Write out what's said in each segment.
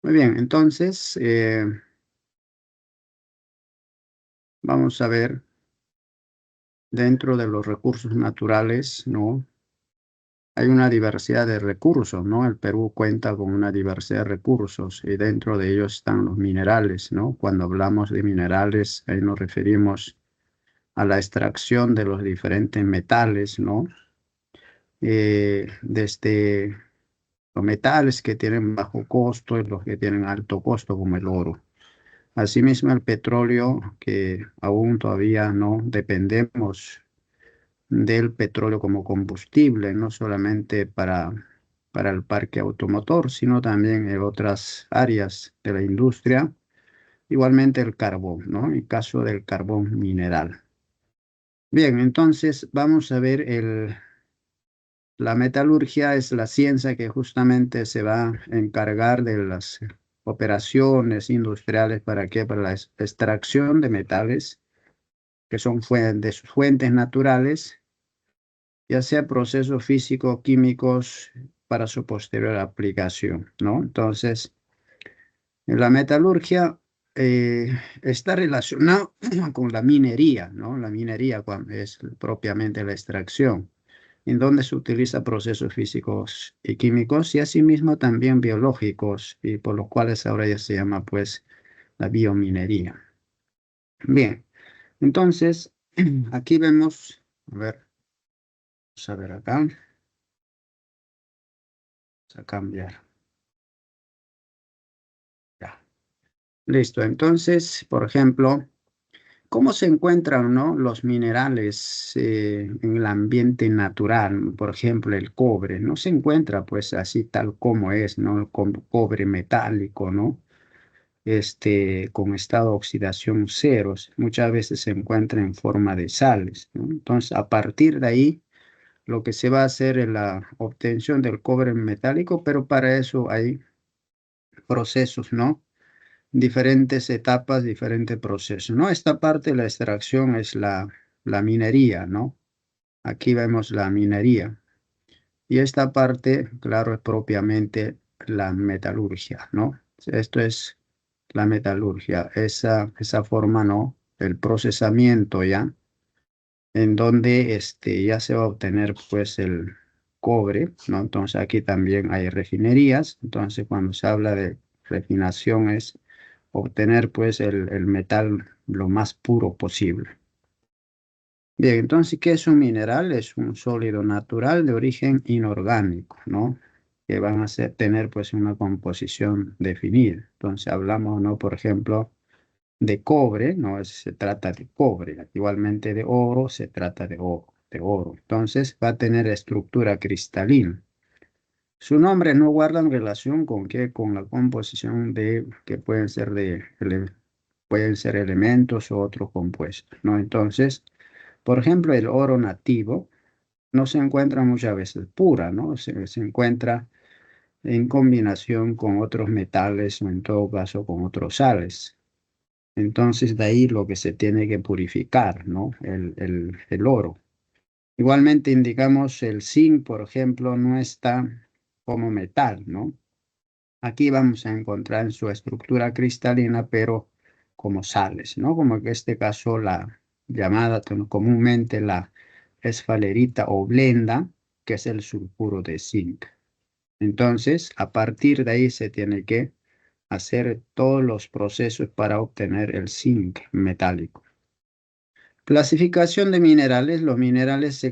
Muy bien, entonces vamos a ver dentro de los recursos naturales, ¿no? Hay una diversidad de recursos, ¿no? El Perú cuenta con una diversidad de recursos y dentro de ellos están los minerales, ¿no? Cuando hablamos de minerales, ahí nos referimos a la extracción de los diferentes metales, ¿no? Desde los metales que tienen bajo costo y los que tienen alto costo, como el oro. Asimismo, el petróleo, que aún todavía no dependemos del petróleo como combustible, no solamente para el parque automotor, sino también en otras áreas de la industria. Igualmente el carbón, ¿no? En caso del carbón mineral. Bien, entonces vamos a ver la metalurgia es la ciencia que justamente se va a encargar de las operaciones industriales para qué, para la extracción de metales que son de sus fuentes naturales, ya sea procesos físico-químicos para su posterior aplicación, ¿no? Entonces, en la metalurgia está relacionado con la minería, ¿no? La minería es propiamente la extracción, en donde se utiliza procesos físicos y químicos y asimismo también biológicos, y por los cuales ahora ya se llama pues la biominería. Bien, entonces aquí vemos, a ver, vamos a ver acá, vamos a cambiar. Ya. Listo, entonces, por ejemplo, ¿cómo se encuentran, no, los minerales en el ambiente natural? Por ejemplo, el cobre, no se encuentra pues así tal como es, ¿no? El cobre metálico, ¿no? Con estado de oxidación ceros. Muchas veces se encuentra en forma de sales, ¿no? Entonces, a partir de ahí, lo que se va a hacer es la obtención del cobre metálico, pero para eso hay procesos, ¿no? Diferentes etapas, diferentes procesos, ¿no? Esta parte de la extracción es la minería, ¿no? Aquí vemos la minería. Y esta parte, claro, es propiamente la metalurgia, ¿no? Esto es la metalurgia, esa forma, ¿no? El procesamiento ya, en donde ya se va a obtener pues el cobre, ¿no? Entonces aquí también hay refinerías, entonces cuando se habla de refinación es obtener pues el metal lo más puro posible. Bien, entonces, ¿qué es un mineral? Es un sólido natural de origen inorgánico, ¿no? Que van a tener pues una composición definida. Entonces hablamos, ¿no? Por ejemplo, de cobre, ¿no? Se trata de cobre. Igualmente de oro, se trata de oro, de oro. Entonces va a tener estructura cristalina. Su nombre no guarda relación con qué, con la composición de, que pueden ser pueden ser elementos o otros compuestos, ¿no? Entonces, por ejemplo, el oro nativo no se encuentra muchas veces pura, ¿no? Se encuentra en combinación con otros metales o en todo caso con otros sales. Entonces, de ahí lo que se tiene que purificar, ¿no? El oro. Igualmente indicamos el zinc, por ejemplo, no está como metal, ¿no? Aquí vamos a encontrar en su estructura cristalina, pero como sales, ¿no? Como en este caso la llamada comúnmente la esfalerita o blenda, que es el sulfuro de zinc. Entonces, a partir de ahí se tiene que hacer todos los procesos para obtener el zinc metálico. Clasificación de minerales. Los minerales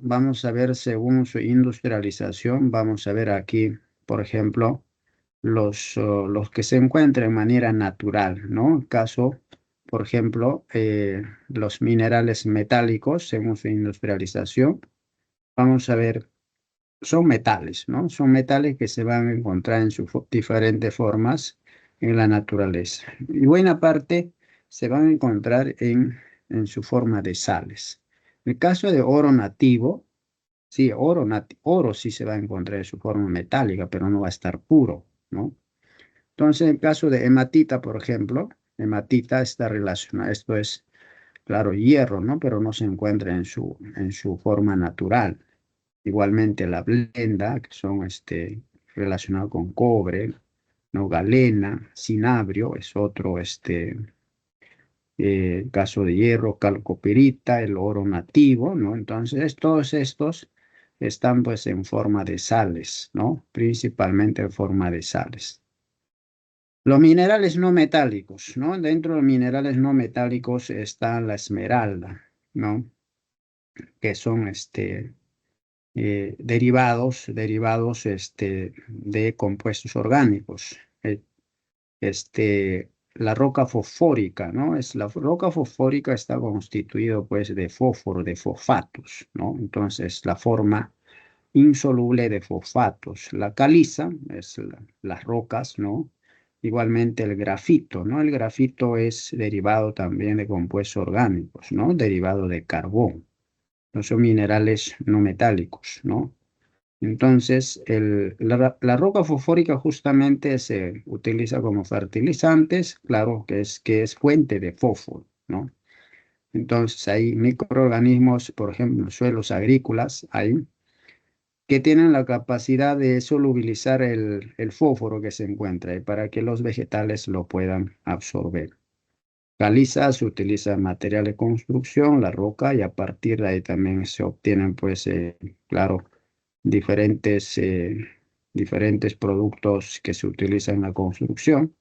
vamos a ver según su industrialización. Vamos a ver aquí, por ejemplo, los que se encuentran de manera natural, ¿no? Caso, por ejemplo, los minerales metálicos según su industrialización. Vamos a ver, son metales, ¿no? Son metales que se van a encontrar en sus diferentes formas en la naturaleza. Y buena parte se van a encontrar en su forma de sales. En el caso de oro nativo, sí, oro sí se va a encontrar en su forma metálica, pero no va a estar puro, ¿no? Entonces, en el caso de hematita, por ejemplo, hematita está relacionada, esto es, claro, hierro, ¿no? Pero no se encuentra en su forma natural. Igualmente la blenda, que son relacionados con cobre, ¿no? Galena, cinabrio es otro, caso de hierro, calcopirita, el oro nativo, ¿no? Entonces, todos estos están pues en forma de sales, ¿no? Principalmente en forma de sales. Los minerales no metálicos, ¿no? Dentro de los minerales no metálicos está la esmeralda, ¿no? Que son derivados de compuestos orgánicos. La roca fosfórica, ¿no? La roca fosfórica está constituida pues de fósforo, de fosfatos, ¿no? Entonces la forma insoluble de fosfatos. La caliza es las rocas, ¿no? Igualmente el grafito, ¿no? El grafito es derivado también de compuestos orgánicos, ¿no? Derivado de carbón. No son minerales no metálicos, ¿no? Entonces, la roca fosfórica justamente se utiliza como fertilizantes, claro que es fuente de fósforo, ¿no? Entonces, hay microorganismos, por ejemplo, en suelos agrícolas, hay que tienen la capacidad de solubilizar el fósforo que se encuentra ahí para que los vegetales lo puedan absorber. Caliza se utiliza en material de construcción, la roca, y a partir de ahí también se obtienen, pues, claro, diferentes, diferentes productos que se utilizan en la construcción.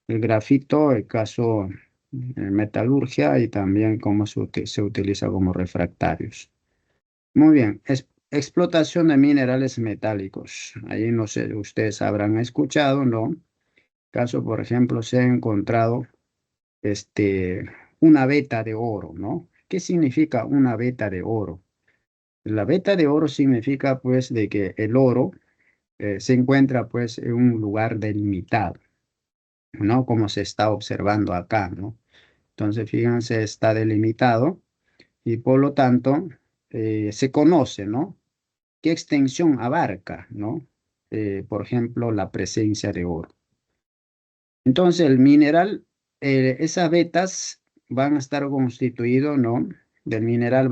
El grafito, el caso en metalurgia y también cómo se utiliza como refractarios. Muy bien, explotación de minerales metálicos. Ahí no sé, ustedes habrán escuchado, ¿no? Caso, por ejemplo, se ha encontrado este, una veta de oro, ¿no? ¿Qué significa una veta de oro? La veta de oro significa pues de que el oro se encuentra pues en un lugar delimitado, ¿no? Como se está observando acá, ¿no? Entonces, fíjense, está delimitado y por lo tanto se conoce, ¿no? ¿Qué extensión abarca, ¿no? Por ejemplo, la presencia de oro. Entonces, el mineral, esas vetas van a estar constituidos, ¿no? Del mineral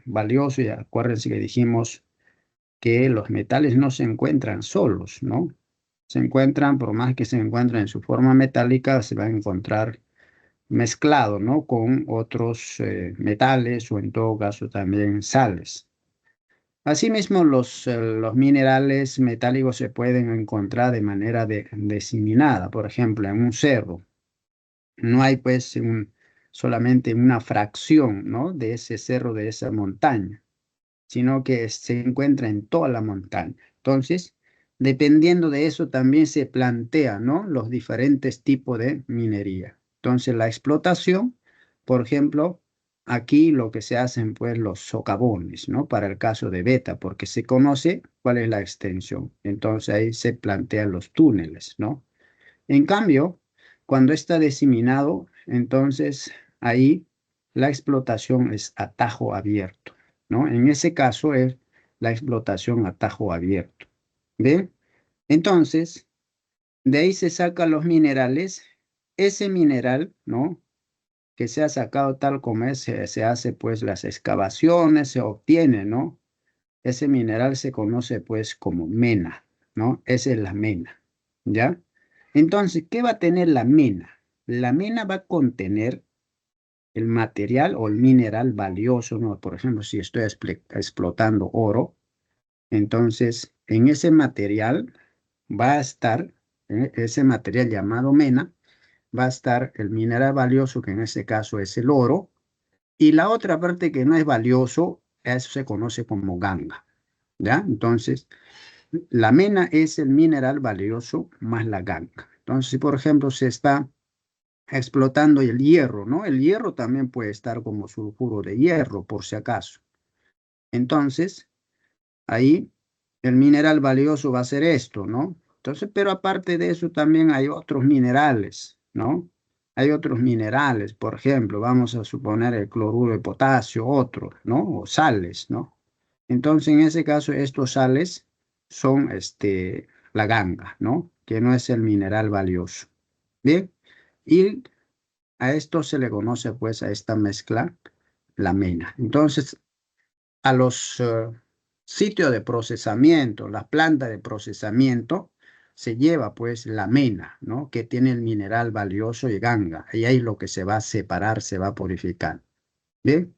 valioso, y acuérdense que dijimos que los metales no se encuentran solos, ¿no? Se encuentran, por más que se encuentren en su forma metálica, se van a encontrar mezclados, ¿no? Con otros metales o en todo caso también sales. Asimismo, los minerales metálicos se pueden encontrar de manera diseminada, por ejemplo, en un cerro. No hay pues solamente una fracción, ¿no? De ese cerro, de esa montaña, sino que se encuentra en toda la montaña. Entonces, dependiendo de eso, también se plantea, ¿no? Los diferentes tipos de minería. Entonces, la explotación, por ejemplo, aquí lo que se hacen, pues, los socavones, ¿no? Para el caso de beta, porque se conoce cuál es la extensión. Entonces, ahí se plantean los túneles, ¿no? En cambio, cuando está diseminado, entonces ahí la explotación es a tajo abierto, ¿no? En ese caso es la explotación a tajo abierto. ¿Bien? Entonces, de ahí se sacan los minerales. Ese mineral, ¿no? Que se ha sacado tal como es, se hace pues las excavaciones, se obtiene, ¿no? Ese mineral se conoce pues como mena, ¿no? Esa es la mena, ¿ya? Entonces, ¿qué va a tener la mena? La mena va a contener el material o el mineral valioso, ¿no? Por ejemplo, si estoy explotando oro, entonces en ese material va a estar, ese material llamado mena, va a estar el mineral valioso, que en este caso es el oro, y la otra parte que no es valioso, eso se conoce como ganga, ¿ya? Entonces, la mena es el mineral valioso más la ganga. Entonces, si por ejemplo se está explotando el hierro, ¿no? El hierro también puede estar como sulfuro de hierro, por si acaso. Entonces, ahí el mineral valioso va a ser esto, ¿no? Entonces, pero aparte de eso también hay otros minerales, ¿no? Hay otros minerales, por ejemplo, vamos a suponer el cloruro de potasio, otro, ¿no? O sales, ¿no? Entonces, en ese caso, estos sales son la ganga, ¿no? Que no es el mineral valioso. Bien, y a esto se le conoce, pues, a esta mezcla, la mena. Entonces, a los sitios de procesamiento, las plantas de procesamiento, se lleva pues la mena, ¿no? Que tiene el mineral valioso y ganga. Y ahí lo que se va a separar, se va a purificar. Bien,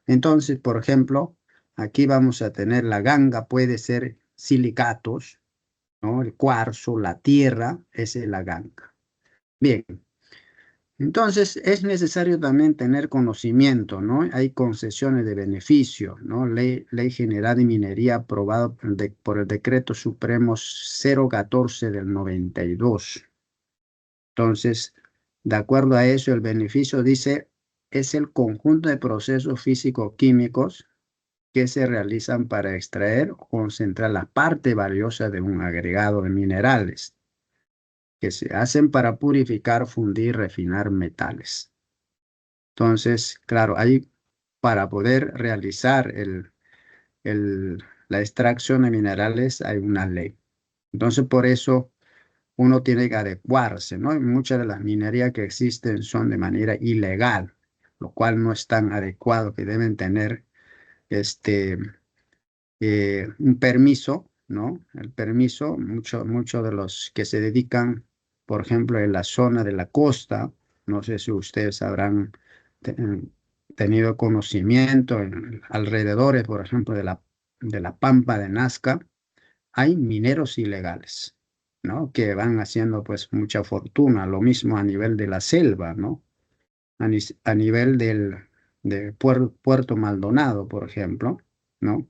entonces, por ejemplo, aquí vamos a tener la ganga, puede ser silicatos, ¿no? El cuarzo, la tierra, esa es la ganga. Bien, entonces es necesario también tener conocimiento, ¿no? Hay concesiones de beneficio, ¿no? Ley General de Minería aprobada por el Decreto Supremo 014 del 92. Entonces, de acuerdo a eso, el beneficio dice es el conjunto de procesos físico-químicos que se realizan para extraer o concentrar la parte valiosa de un agregado de minerales, que se hacen para purificar, fundir, refinar metales. Entonces, claro, ahí para poder realizar la extracción de minerales hay una ley. Entonces, por eso uno tiene que adecuarse, ¿no? Y muchas de las minerías que existen son de manera ilegal, lo cual no es tan adecuado, que deben tener este, un permiso, ¿no? El permiso, muchos de los que se dedican, por ejemplo, en la zona de la costa, no sé si ustedes habrán te- tenido conocimiento en alrededores, por ejemplo, de la Pampa de Nazca, hay mineros ilegales, ¿no? Que van haciendo pues mucha fortuna, lo mismo a nivel de la selva, ¿no? A nivel de Puerto Maldonado, por ejemplo, ¿no?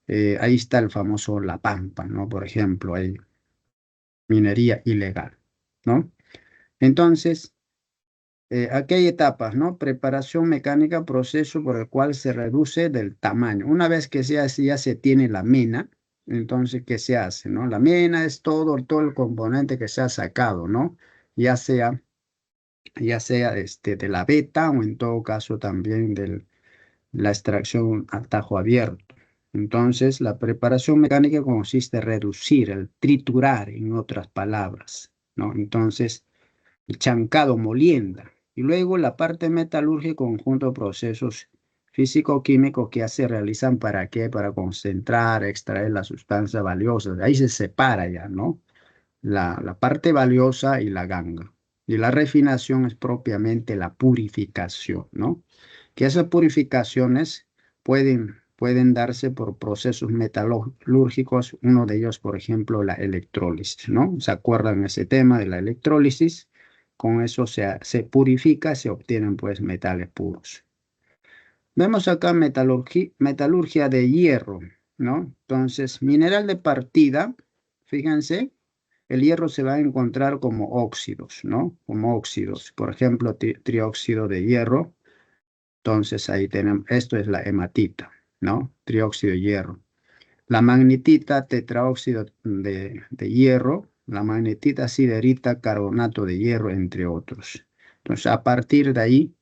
Ahí está el famoso La Pampa, ¿no? Por ejemplo, hay minería ilegal, ¿no? Entonces, aquí hay etapas, ¿no? Preparación mecánica, proceso por el cual se reduce del tamaño. Una vez que ya se tiene la mena, entonces, ¿qué se hace, no? La mena es todo el componente que se ha sacado, ¿no? Ya sea, de la beta o en todo caso también de la extracción a tajo abierto. Entonces, la preparación mecánica consiste en reducir, el triturar, en otras palabras, ¿no? Entonces, el chancado, molienda. Y luego la parte metalúrgica, conjunto de procesos físico-químicos que se realizan para qué, para concentrar, extraer la sustancia valiosa. Ahí se separa ya, ¿no? La parte valiosa y la ganga. Y la refinación es propiamente la purificación, ¿no? Que esas purificaciones pueden darse por procesos metalúrgicos, uno de ellos, por ejemplo, la electrólisis, ¿no? ¿Se acuerdan ese tema de la electrólisis? Con eso se purifica, se obtienen pues metales puros. Vemos acá metalurgia de hierro, ¿no? Entonces, mineral de partida, fíjense, el hierro se va a encontrar como óxidos, ¿no? Como óxidos, por ejemplo, trióxido de hierro. Entonces, ahí tenemos, esto es la hematita, ¿no? Trióxido de hierro. La magnetita, tetraóxido de hierro, la magnetita, siderita, carbonato de hierro, entre otros. Entonces, a partir de ahí,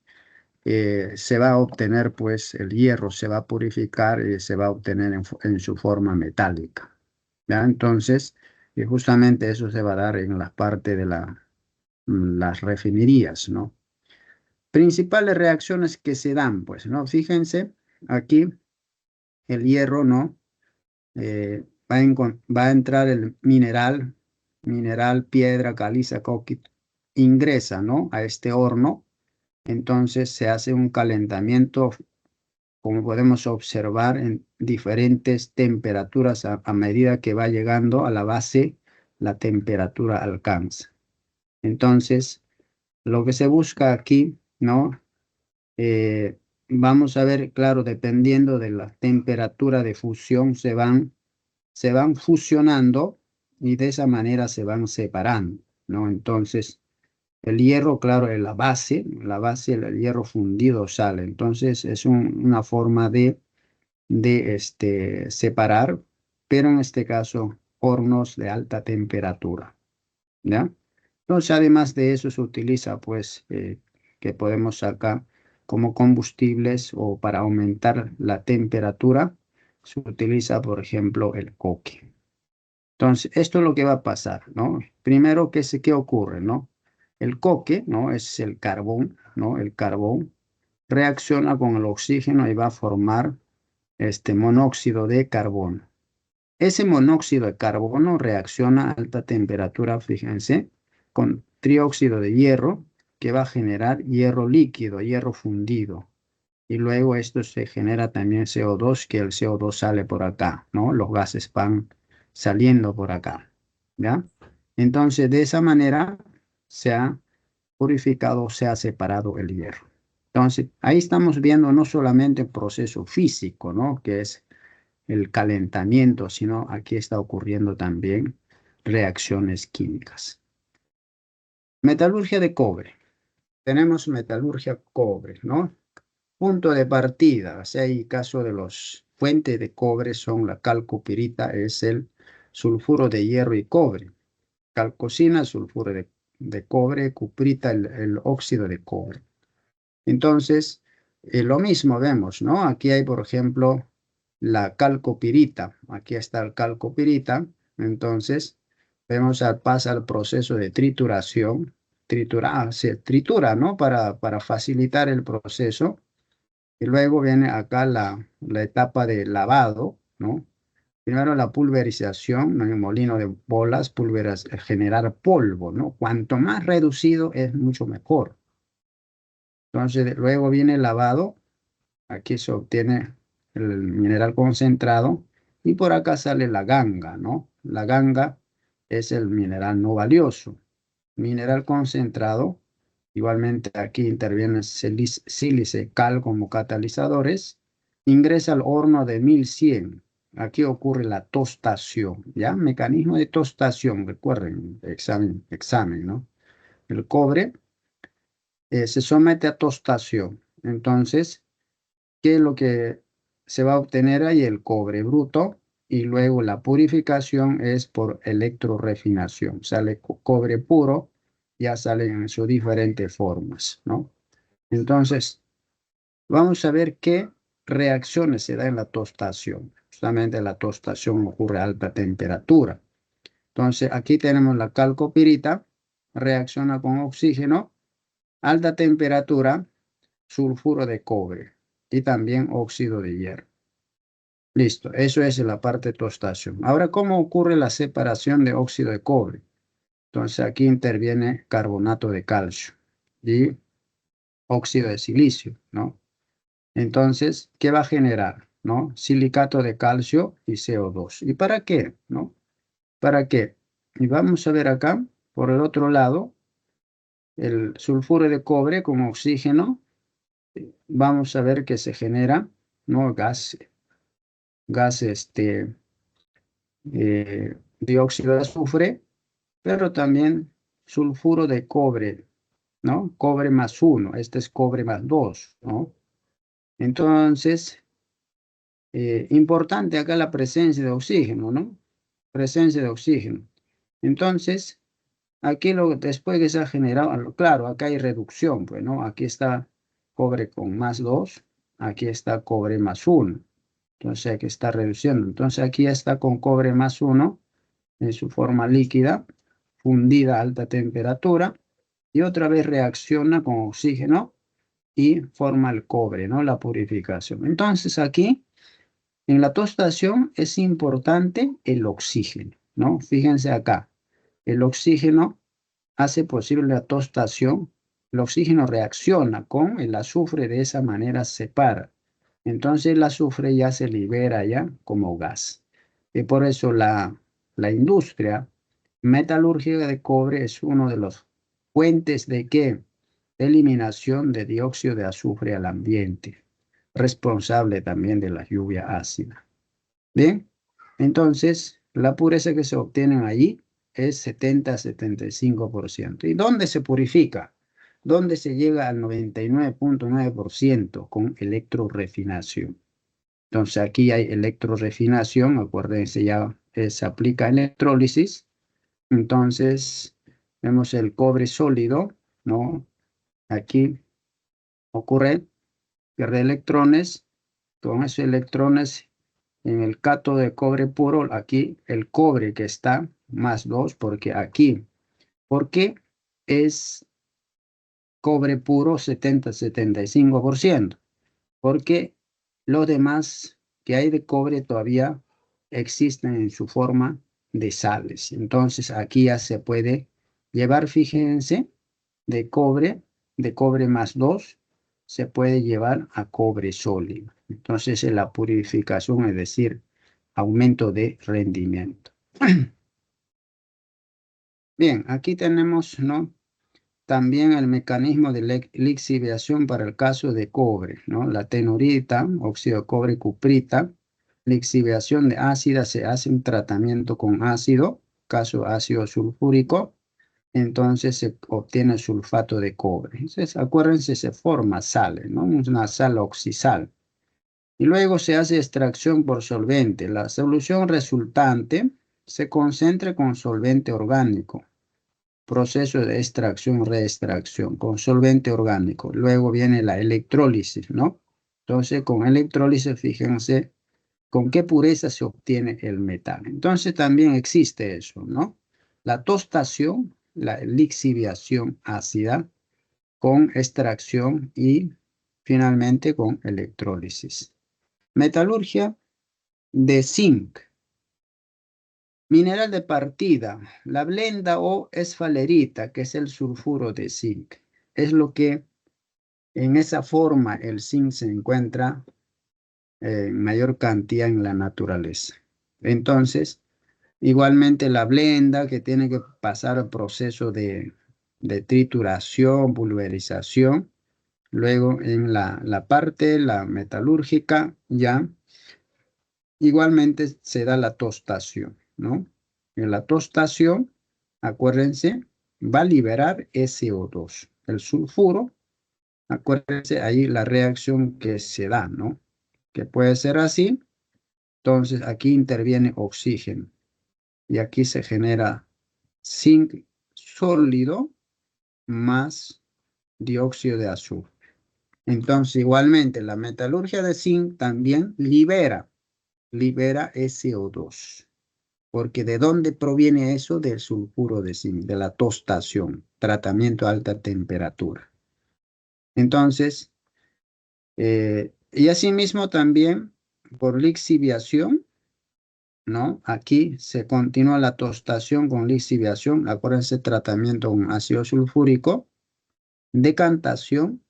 se va a obtener, pues, el hierro se va a purificar y se va a obtener en su forma metálica. ¿Ya? Entonces, y justamente eso se va a dar en la parte de las refinerías, ¿no? Principales reacciones que se dan, pues, ¿no? Fíjense, aquí el hierro, ¿no? Va a entrar el mineral, piedra, caliza, coquit, ingresa, ¿no? A este horno. Entonces se hace un calentamiento, como podemos observar, en diferentes temperaturas a medida que va llegando a la base, la temperatura alcanza. Entonces, lo que se busca aquí, ¿no? Vamos a ver, claro, dependiendo de la temperatura de fusión, se van fusionando y de esa manera se van separando, ¿no? Entonces, el hierro, claro, es la base, el hierro fundido sale. Entonces, es una forma de separar, pero en este caso, hornos de alta temperatura, ¿ya? Entonces, además de eso, se utiliza, pues, que podemos sacar como combustibles o para aumentar la temperatura, se utiliza, por ejemplo, el coque. Entonces, esto es lo que va a pasar, ¿no? Primero, ¿qué ocurre, no? El coque, ¿no? Es el carbón, ¿no? El carbón reacciona con el oxígeno y va a formar este monóxido de carbono. Ese monóxido de carbono reacciona a alta temperatura, fíjense, con trióxido de hierro, que va a generar hierro líquido, hierro fundido. Y luego esto se genera también CO2, que el CO2 sale por acá, ¿no? Los gases van saliendo por acá, ¿ya? Entonces, de esa manera se ha purificado, se ha separado el hierro. Entonces, ahí estamos viendo no solamente el proceso físico, ¿no? Que es el calentamiento, sino aquí está ocurriendo también reacciones químicas. Metalurgia de cobre. Tenemos metalurgia cobre, ¿no? Punto de partida, o sea, hay caso de los fuentes de cobre son la calcopirita, es el sulfuro de hierro y cobre. Calcosina, sulfuro de cobre, cuprita, el óxido de cobre. Entonces, lo mismo vemos, ¿no? Aquí hay, por ejemplo, la calcopirita. Aquí está el calcopirita. Entonces, vemos pasa el proceso de trituración. Se tritura, ¿no? Para facilitar el proceso. Y luego viene acá la etapa de lavado, ¿no? Primero la pulverización, ¿no? En el molino de bolas, generar polvo, ¿no? Cuanto más reducido es mucho mejor. Entonces, luego viene el lavado. Aquí se obtiene el mineral concentrado y por acá sale la ganga, ¿no? La ganga es el mineral no valioso. Mineral concentrado, igualmente aquí interviene sílice, cal como catalizadores, ingresa al horno de 1100. Aquí ocurre la tostación, ¿ya? Mecanismo de tostación, recuerden, examen, ¿no? El cobre se somete a tostación. Entonces, ¿qué es lo que se va a obtener ahí? El cobre bruto y luego la purificación es por electrorefinación. Sale cobre puro, ya salen en sus diferentes formas, ¿no? Entonces, vamos a ver qué reacciones se da en la tostación. Justamente la tostación ocurre a alta temperatura. Entonces, aquí tenemos la calcopirita, reacciona con oxígeno, alta temperatura, sulfuro de cobre y también óxido de hierro. Listo, eso es la parte de tostación. Ahora, ¿cómo ocurre la separación de óxido de cobre? Entonces, aquí interviene carbonato de calcio y óxido de silicio, ¿no? Entonces, ¿qué va a generar? ¿No? Silicato de calcio y CO2. ¿Y para qué? ¿No? ¿Para qué? Y vamos a ver acá, por el otro lado, el sulfuro de cobre con oxígeno. Vamos a ver que se genera, ¿no? Gas dióxido de azufre, pero también sulfuro de cobre, ¿no? Cobre más uno, este es cobre más dos, ¿no? Entonces, importante acá la presencia de oxígeno, ¿no? Presencia de oxígeno. Entonces, aquí después que se ha generado, claro, acá hay reducción, pues, ¿no? Aquí está cobre con más 2, aquí está cobre más uno. Entonces, aquí está reduciendo. Entonces, aquí ya está con cobre más uno en su forma líquida, fundida a alta temperatura, y otra vez reacciona con oxígeno y forma el cobre, ¿no? La purificación. Entonces, aquí en la tostación es importante el oxígeno, ¿no? Fíjense acá, el oxígeno hace posible la tostación. El oxígeno reacciona con el azufre, de esa manera se separa. Entonces el azufre ya se libera ya como gas. Y por eso la industria metalúrgica de cobre es uno de los fuentes de qué? Eliminación de dióxido de azufre al ambiente, responsable también de la lluvia ácida. Bien, entonces la pureza que se obtiene allí es 70-75%. ¿Y dónde se purifica? ¿Dónde se llega al 99.9% con electrorefinación? Entonces aquí hay electrorefinación, acuérdense ya se aplica electrólisis. Entonces vemos el cobre sólido, ¿no? Aquí ocurre pierde electrones, con esos electrones en el cátodo de cobre puro, aquí el cobre que está más 2, porque aquí, ¿por qué es cobre puro 70-75%? Porque lo demás que hay de cobre todavía existen en su forma de sales. Entonces aquí ya se puede llevar, fíjense, de cobre más 2, se puede llevar a cobre sólido. Entonces la purificación, es decir, aumento de rendimiento. Bien, aquí tenemos, ¿no? También el mecanismo de lixiviación para el caso de cobre, ¿no? La tenorita, óxido de cobre, cuprita, lixiviación de ácida, se hace un tratamiento con ácido, caso ácido sulfúrico, entonces se obtiene sulfato de cobre. Entonces, acuérdense, se forma sal, ¿no? Una sal oxisal. Y luego se hace extracción por solvente. La solución resultante se concentra con solvente orgánico. Proceso de extracción, reextracción con solvente orgánico. Luego viene la electrólisis, ¿no? Entonces, con electrólisis, fíjense con qué pureza se obtiene el metal. Entonces, también existe eso, ¿no? La tostación, la lixiviación ácida con extracción y finalmente con electrólisis. Metalurgia de zinc. Mineral de partida, la blenda o esfalerita, que es el sulfuro de zinc. Es lo que en esa forma el zinc se encuentra en mayor cantidad en la naturaleza. Entonces, igualmente la blenda que tiene que pasar el proceso de trituración, pulverización. Luego en la parte, la metalúrgica, ya igualmente se da la tostación, ¿no? En la tostación, acuérdense, va a liberar SO2. El sulfuro, acuérdense ahí la reacción que se da, ¿no? Que puede ser así. Entonces aquí interviene oxígeno y aquí se genera zinc sólido más dióxido de azufre. Entonces igualmente la metalurgia de zinc también libera SO2. Porque ¿de dónde proviene eso? Del sulfuro de zinc, de la tostación, tratamiento a alta temperatura. Entonces, y asimismo también por lixiviación, ¿no? Aquí se continúa la tostación con lixiviación, acuérdense, tratamiento con ácido sulfúrico, decantación,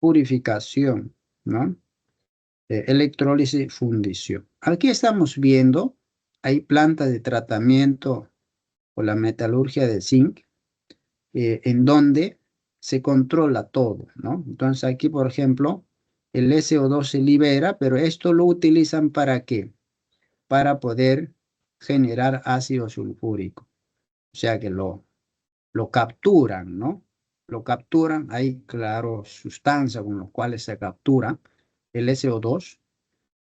purificación, ¿no? Electrólisis, fundición. Aquí estamos viendo, hay plantas de tratamiento o la metalurgia de zinc, en donde se controla todo, ¿no? Entonces aquí, por ejemplo, el SO2 se libera, pero esto lo utilizan ¿para qué? Para poder generar ácido sulfúrico. O sea que lo capturan, ¿no? Lo capturan, hay, claro, sustancias con las cuales se captura el SO2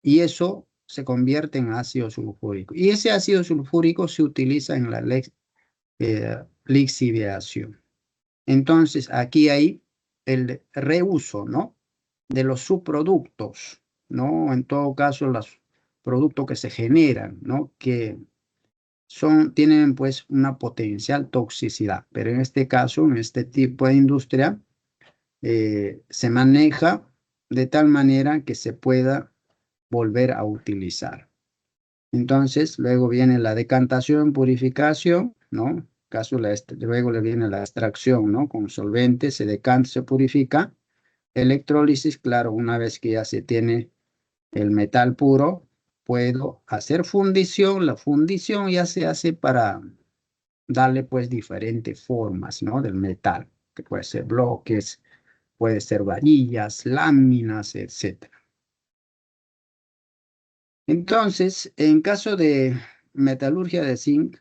y eso se convierte en ácido sulfúrico. Y ese ácido sulfúrico se utiliza en la lixiviación. Entonces, aquí hay el reuso, ¿no? De los subproductos, ¿no? En todo caso, los productos que se generan, ¿no? Que tienen pues una potencial toxicidad, pero en este caso, en este tipo de industria, se maneja de tal manera que se pueda volver a utilizar. Entonces, luego viene la decantación, purificación, ¿no? Luego le viene la extracción, ¿no? Con solvente se decanta, se purifica. Electrólisis, claro, una vez que ya se tiene el metal puro, puedo hacer fundición. La fundición ya se hace para darle pues diferentes formas, ¿no? Del metal, que puede ser bloques, puede ser varillas, láminas, etcétera. Entonces, en caso de metalurgia de zinc,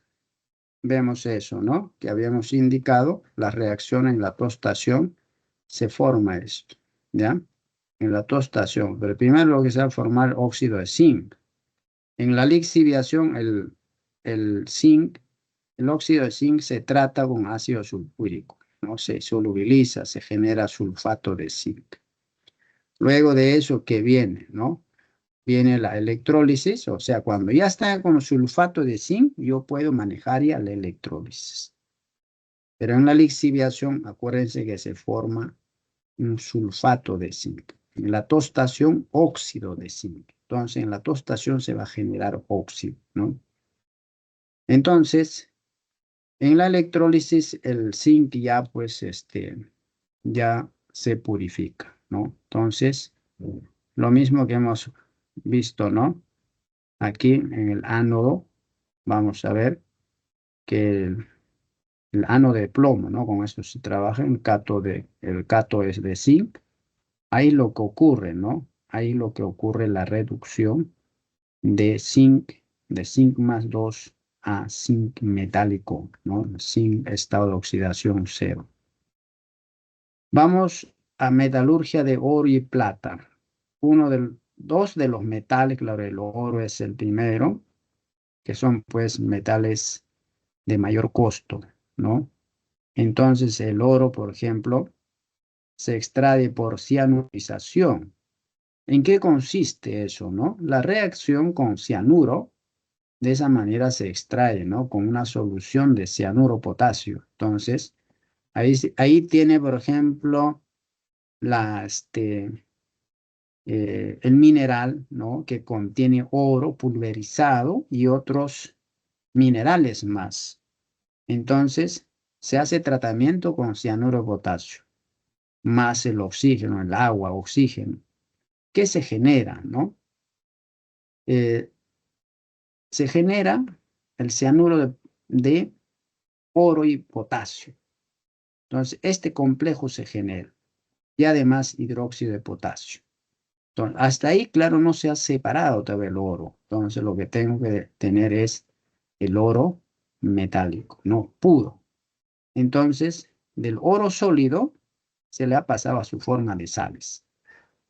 vemos eso, ¿no? Que habíamos indicado, la reacción en la tostación, se forma esto, ¿ya? En la tostación, pero primero lo que se va a formar óxido de zinc. En la lixiviación, el zinc, el óxido de zinc se trata con ácido sulfúrico, ¿no? Se solubiliza, se genera sulfato de zinc. Luego de eso, ¿qué viene, no? Viene la electrólisis, o sea, cuando ya está con sulfato de zinc, yo puedo manejar ya la electrólisis. Pero en la lixiviación, acuérdense que se forma un sulfato de zinc. En la tostación, óxido de zinc. Entonces, en la tostación se va a generar óxido, ¿no? Entonces, en la electrólisis, el zinc ya, pues, ya se purifica, ¿no? Entonces, lo mismo que hemos visto, ¿no? Aquí en el ánodo, vamos a ver que el ánodo de plomo, ¿no? Con esto se trabaja, el cato es de zinc. Ahí lo que ocurre, ¿no? Ahí lo que ocurre la reducción de zinc más 2 a zinc metálico, ¿no? Zinc estado de oxidación cero. Vamos a metalurgia de oro y plata. Dos de los metales, claro, el oro es el primero, que son pues metales de mayor costo, ¿no? Entonces el oro, por ejemplo, se extrae por cianurización. ¿En qué consiste eso, no? La reacción con cianuro, de esa manera se extrae, ¿no? Con una solución de cianuro potasio. Entonces, ahí tiene, por ejemplo, el mineral, ¿no? Que contiene oro pulverizado y otros minerales más. Entonces, se hace tratamiento con cianuro de potasio, más el oxígeno, el agua, oxígeno. ¿Qué se genera, no? Eh, Se genera el cianuro de oro y potasio. Entonces, este complejo se genera y además hidróxido de potasio. Entonces, hasta ahí, claro, no se ha separado todavía el oro. Entonces, lo que tengo que tener es el oro metálico, no puro. Entonces, del oro sólido se le ha pasado a su forma de sales.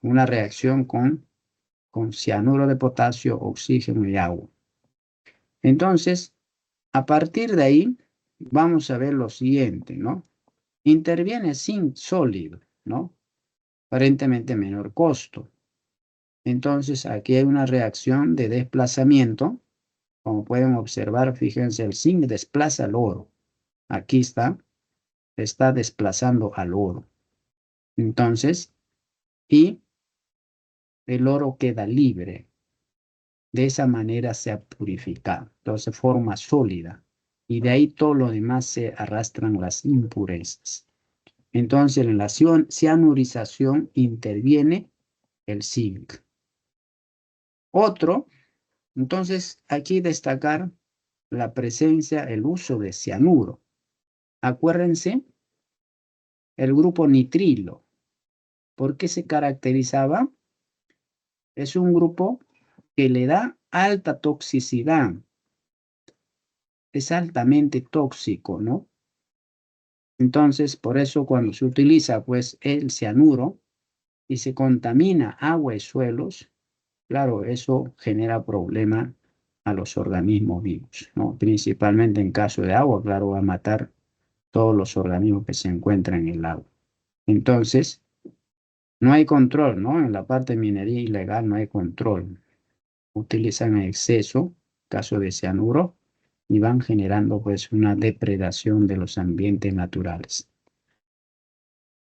Una reacción con cianuro de potasio, oxígeno y agua. Entonces, a partir de ahí, vamos a ver lo siguiente, ¿no? Interviene zinc sólido, ¿no? Aparentemente menor costo. Entonces, aquí hay una reacción de desplazamiento. Como pueden observar, fíjense, el zinc desplaza al oro. Aquí está desplazando al oro. Entonces, y el oro queda libre. De esa manera se ha purificado. Entonces, forma sólida. Y de ahí todo lo demás se arrastran las impurezas. Entonces, en la cianurización interviene el zinc. Otro, entonces, aquí destacar la presencia, el uso de cianuro. Acuérdense, el grupo nitrilo. ¿Por qué se caracterizaba? Es un grupo que le da alta toxicidad. Es altamente tóxico, ¿no? Entonces, por eso cuando se utiliza, pues, el cianuro y se contamina agua y suelos, claro, eso genera problema a los organismos vivos, ¿no? Principalmente en caso de agua, claro, va a matar todos los organismos que se encuentran en el agua. Entonces, no hay control, ¿no? En la parte de minería ilegal no hay control. Utilizan en exceso, caso de cianuro, y van generando pues una depredación de los ambientes naturales.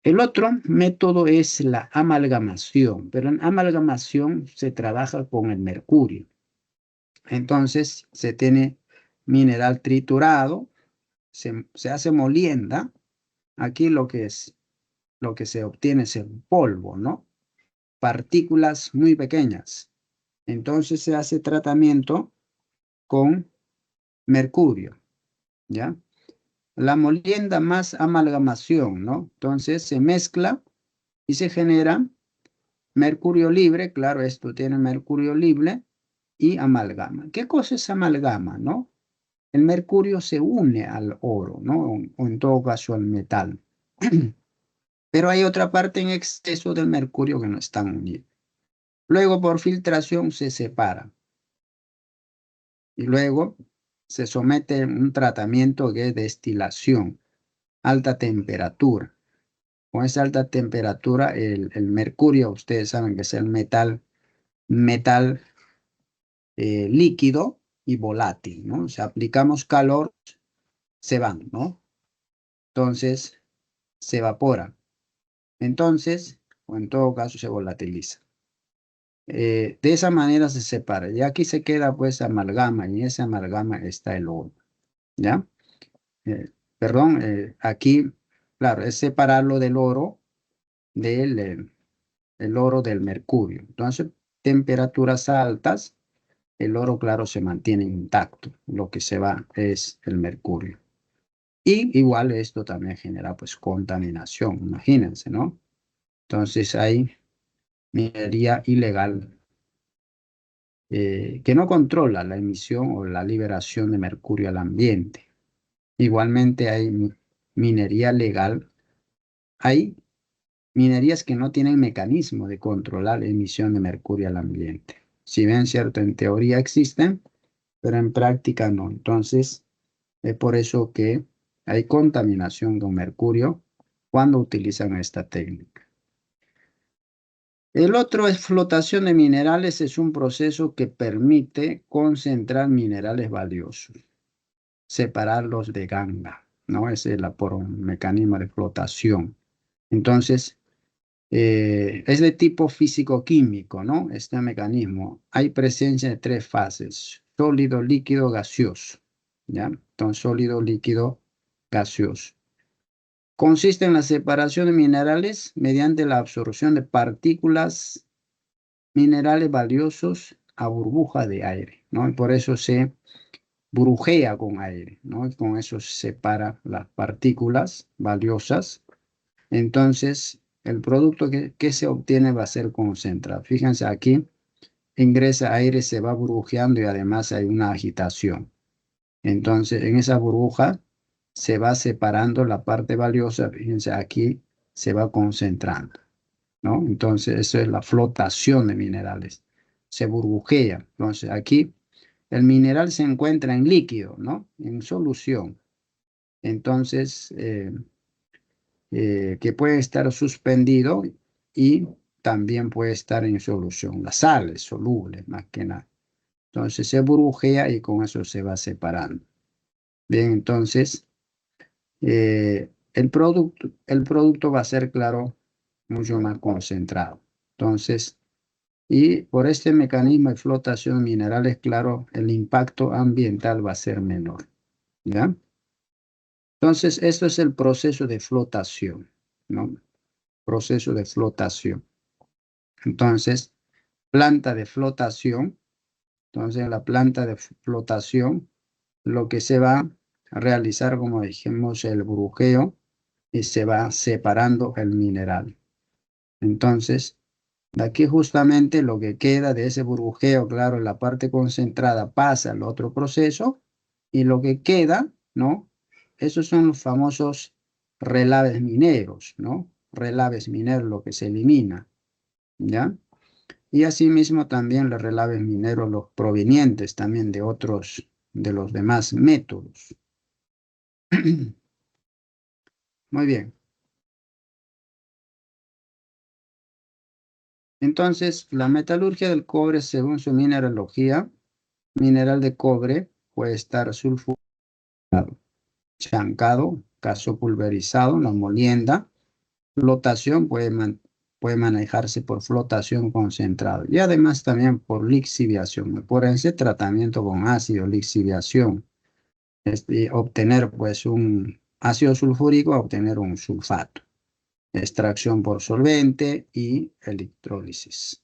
El otro método es la amalgamación, pero en amalgamación se trabaja con el mercurio. Entonces se tiene mineral triturado, se hace molienda. Aquí lo que se obtiene es el polvo, ¿no? Partículas muy pequeñas. Entonces se hace tratamiento con mercurio, ¿ya? La molienda más amalgamación, ¿no? Entonces se mezcla y se genera mercurio libre, claro, esto tiene mercurio libre y amalgama. ¿Qué cosa es amalgama, no? El mercurio se une al oro, ¿no? O en todo caso al metal. Pero hay otra parte en exceso del mercurio que no están unidos. Luego, por filtración, se separa. Y luego se somete a un tratamiento de destilación, alta temperatura. Con esa alta temperatura, el mercurio, ustedes saben que es el metal líquido y volátil, ¿no? Si aplicamos calor, se van, ¿no? Entonces, se evapora. Entonces, o en todo caso se volatiliza. De esa manera se separa. Y aquí se queda pues amalgama, y en esa amalgama está el oro, ¿ya? Perdón, aquí, claro, es separarlo del oro, el oro del mercurio. Entonces, temperaturas altas, el oro, claro, se mantiene intacto. Lo que se va es el mercurio. Y igual esto también genera pues contaminación, imagínense, ¿no? Entonces hay minería ilegal que no controla la emisión o la liberación de mercurio al ambiente. Igualmente hay minería legal. Hay minerías que no tienen mecanismo de controlar la emisión de mercurio al ambiente. Si bien cierto, en teoría existen, pero en práctica no. Entonces, es por eso que hay contaminación con mercurio cuando utilizan esta técnica. El otro es flotación de minerales, es un proceso que permite concentrar minerales valiosos, separarlos de ganga, ¿no? Ese es por un mecanismo de flotación. Entonces, es de tipo físico-químico, ¿no? Este mecanismo. Hay presencia de tres fases: sólido, líquido, gaseoso, ¿ya? Entonces, sólido, líquido, gaseoso. Consiste en la separación de minerales mediante la absorción de partículas minerales valiosos a burbuja de aire, ¿no? Y por eso se burbujea con aire, ¿no? Y con eso se separa las partículas valiosas. Entonces, el producto que se obtiene va a ser concentrado. Fíjense aquí, ingresa aire, se va burbujeando y además hay una agitación. Entonces, en esa burbuja se va separando la parte valiosa. Fíjense aquí, se va concentrando, ¿no? Entonces, eso es la flotación de minerales. Se burbujea. Entonces, aquí el mineral se encuentra en líquido, ¿no? En solución. Entonces, que puede estar suspendido y también puede estar en solución. La sal es soluble, más que nada. Entonces, se burbujea y con eso se va separando. Bien, entonces, el producto va a ser, claro, mucho más concentrado. Entonces, y por este mecanismo de flotación de minerales, claro, el impacto ambiental va a ser menor, ¿ya? Entonces, esto es el proceso de flotación, ¿no? Proceso de flotación. Entonces, planta de flotación. Entonces, en la planta de flotación, lo que se va a realizar, como dijimos, el burbujeo y se va separando el mineral. Entonces, de aquí justamente lo que queda de ese burbujeo, claro, la parte concentrada pasa al otro proceso y lo que queda, ¿no? Esos son los famosos relaves mineros, ¿no? Relaves mineros, lo que se elimina, ¿ya? Y asimismo también los relaves mineros, los provenientes también de otros, de los demás métodos. Muy bien. Entonces, la metalurgia del cobre, según su mineralogía, mineral de cobre puede estar sulfurado, chancado, caso pulverizado, la molienda, flotación puede manejarse por flotación concentrado y además también por lixiviación. Por ese tratamiento con ácido, lixiviación, obtener pues un ácido sulfúrico, obtener un sulfato, extracción por solvente y electrólisis.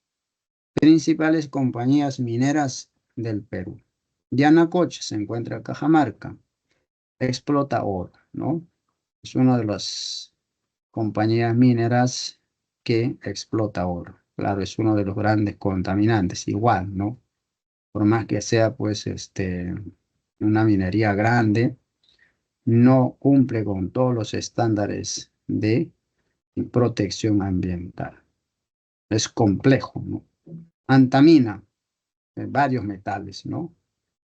Principales compañías mineras del Perú. Yanacocha se encuentra en Cajamarca, explota oro, ¿no? Es una de las compañías mineras que explota oro. Claro, es uno de los grandes contaminantes, igual, ¿no? Por más que sea, pues, una minería grande, no cumple con todos los estándares de protección ambiental. Es complejo, ¿no? Antamina, varios metales, ¿no?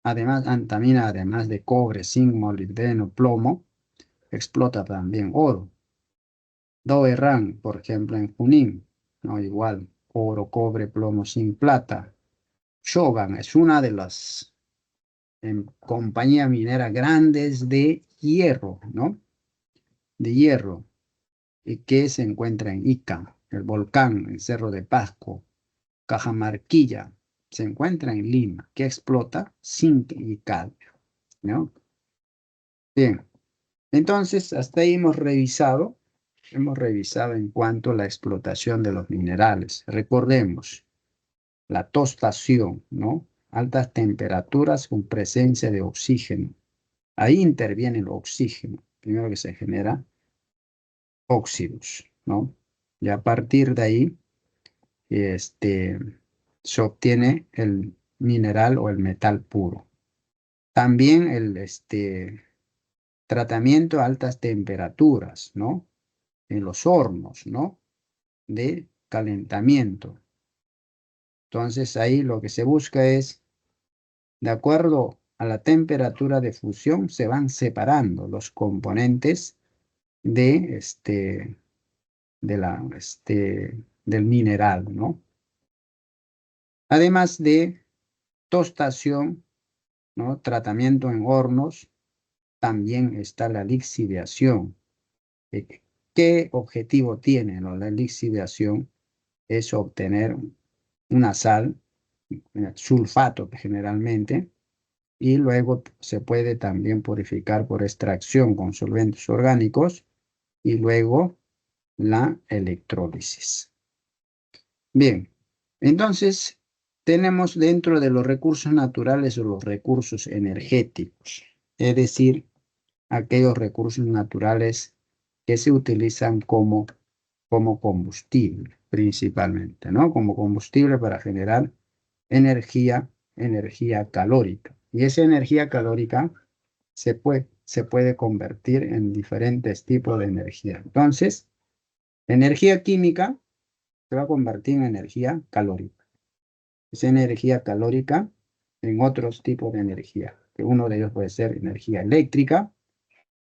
Además, antamina, además de cobre, zinc, molibdeno, plomo, explota también oro. Doerran, por ejemplo, en Junín, ¿no? Igual, oro, cobre, plomo, zinc, plata. Shogun es una de las compañías mineras grandes de hierro, ¿no? De hierro, y que se encuentra en Ica. el volcán, el Cerro de Pasco, Cajamarquilla, se encuentra en Lima, que explota zinc y cadmio, ¿no? Bien, entonces hasta ahí hemos revisado en cuanto a la explotación de los minerales. Recordemos, la tostación, ¿no? Altas temperaturas con presencia de oxígeno. Ahí interviene el oxígeno, primero que se genera óxidos, ¿no? Y a partir de ahí, este, se obtiene el mineral o el metal puro. También el tratamiento a altas temperaturas, ¿no? En los hornos, ¿no? De calentamiento. Entonces ahí lo que se busca es, de acuerdo a la temperatura de fusión, se van separando los componentes de del mineral, ¿no? Además de tostación, ¿no? Tratamiento en hornos, también está la lixiviación. ¿Qué objetivo tiene, no? La lixiviación es obtener una sal, sulfato generalmente, y luego se puede también purificar por extracción con solventes orgánicos y luego la electrólisis. Bien, entonces tenemos dentro de los recursos naturales o los recursos energéticos, es decir, aquellos recursos naturales que se utilizan como combustible principalmente, ¿no? Como combustible para generar energía calórica. Y esa energía calórica se puede convertir en diferentes tipos de energía. Entonces, energía química se va a convertir en energía calórica. Esa energía calórica en otros tipos de energía, que uno de ellos puede ser energía eléctrica,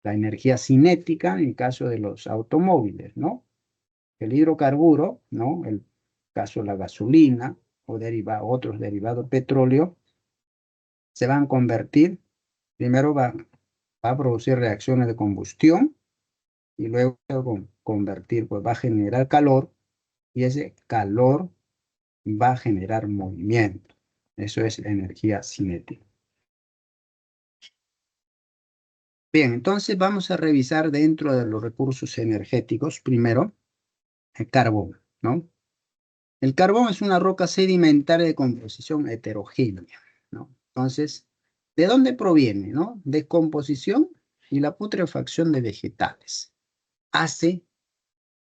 la energía cinética en el caso de los automóviles, ¿no? El hidrocarburo, ¿no? El caso de la gasolina o otros derivados de petróleo, se van a convertir, primero va a producir reacciones de combustión y luego convertir, pues va a generar calor y ese calor va a generar movimiento. Eso es energía cinética. Bien, entonces vamos a revisar dentro de los recursos energéticos, primero, el carbón, ¿no? El carbón es una roca sedimentaria de composición heterogénea, ¿no? Entonces, ¿de dónde proviene, no? Descomposición y la putrefacción de vegetales. Hace,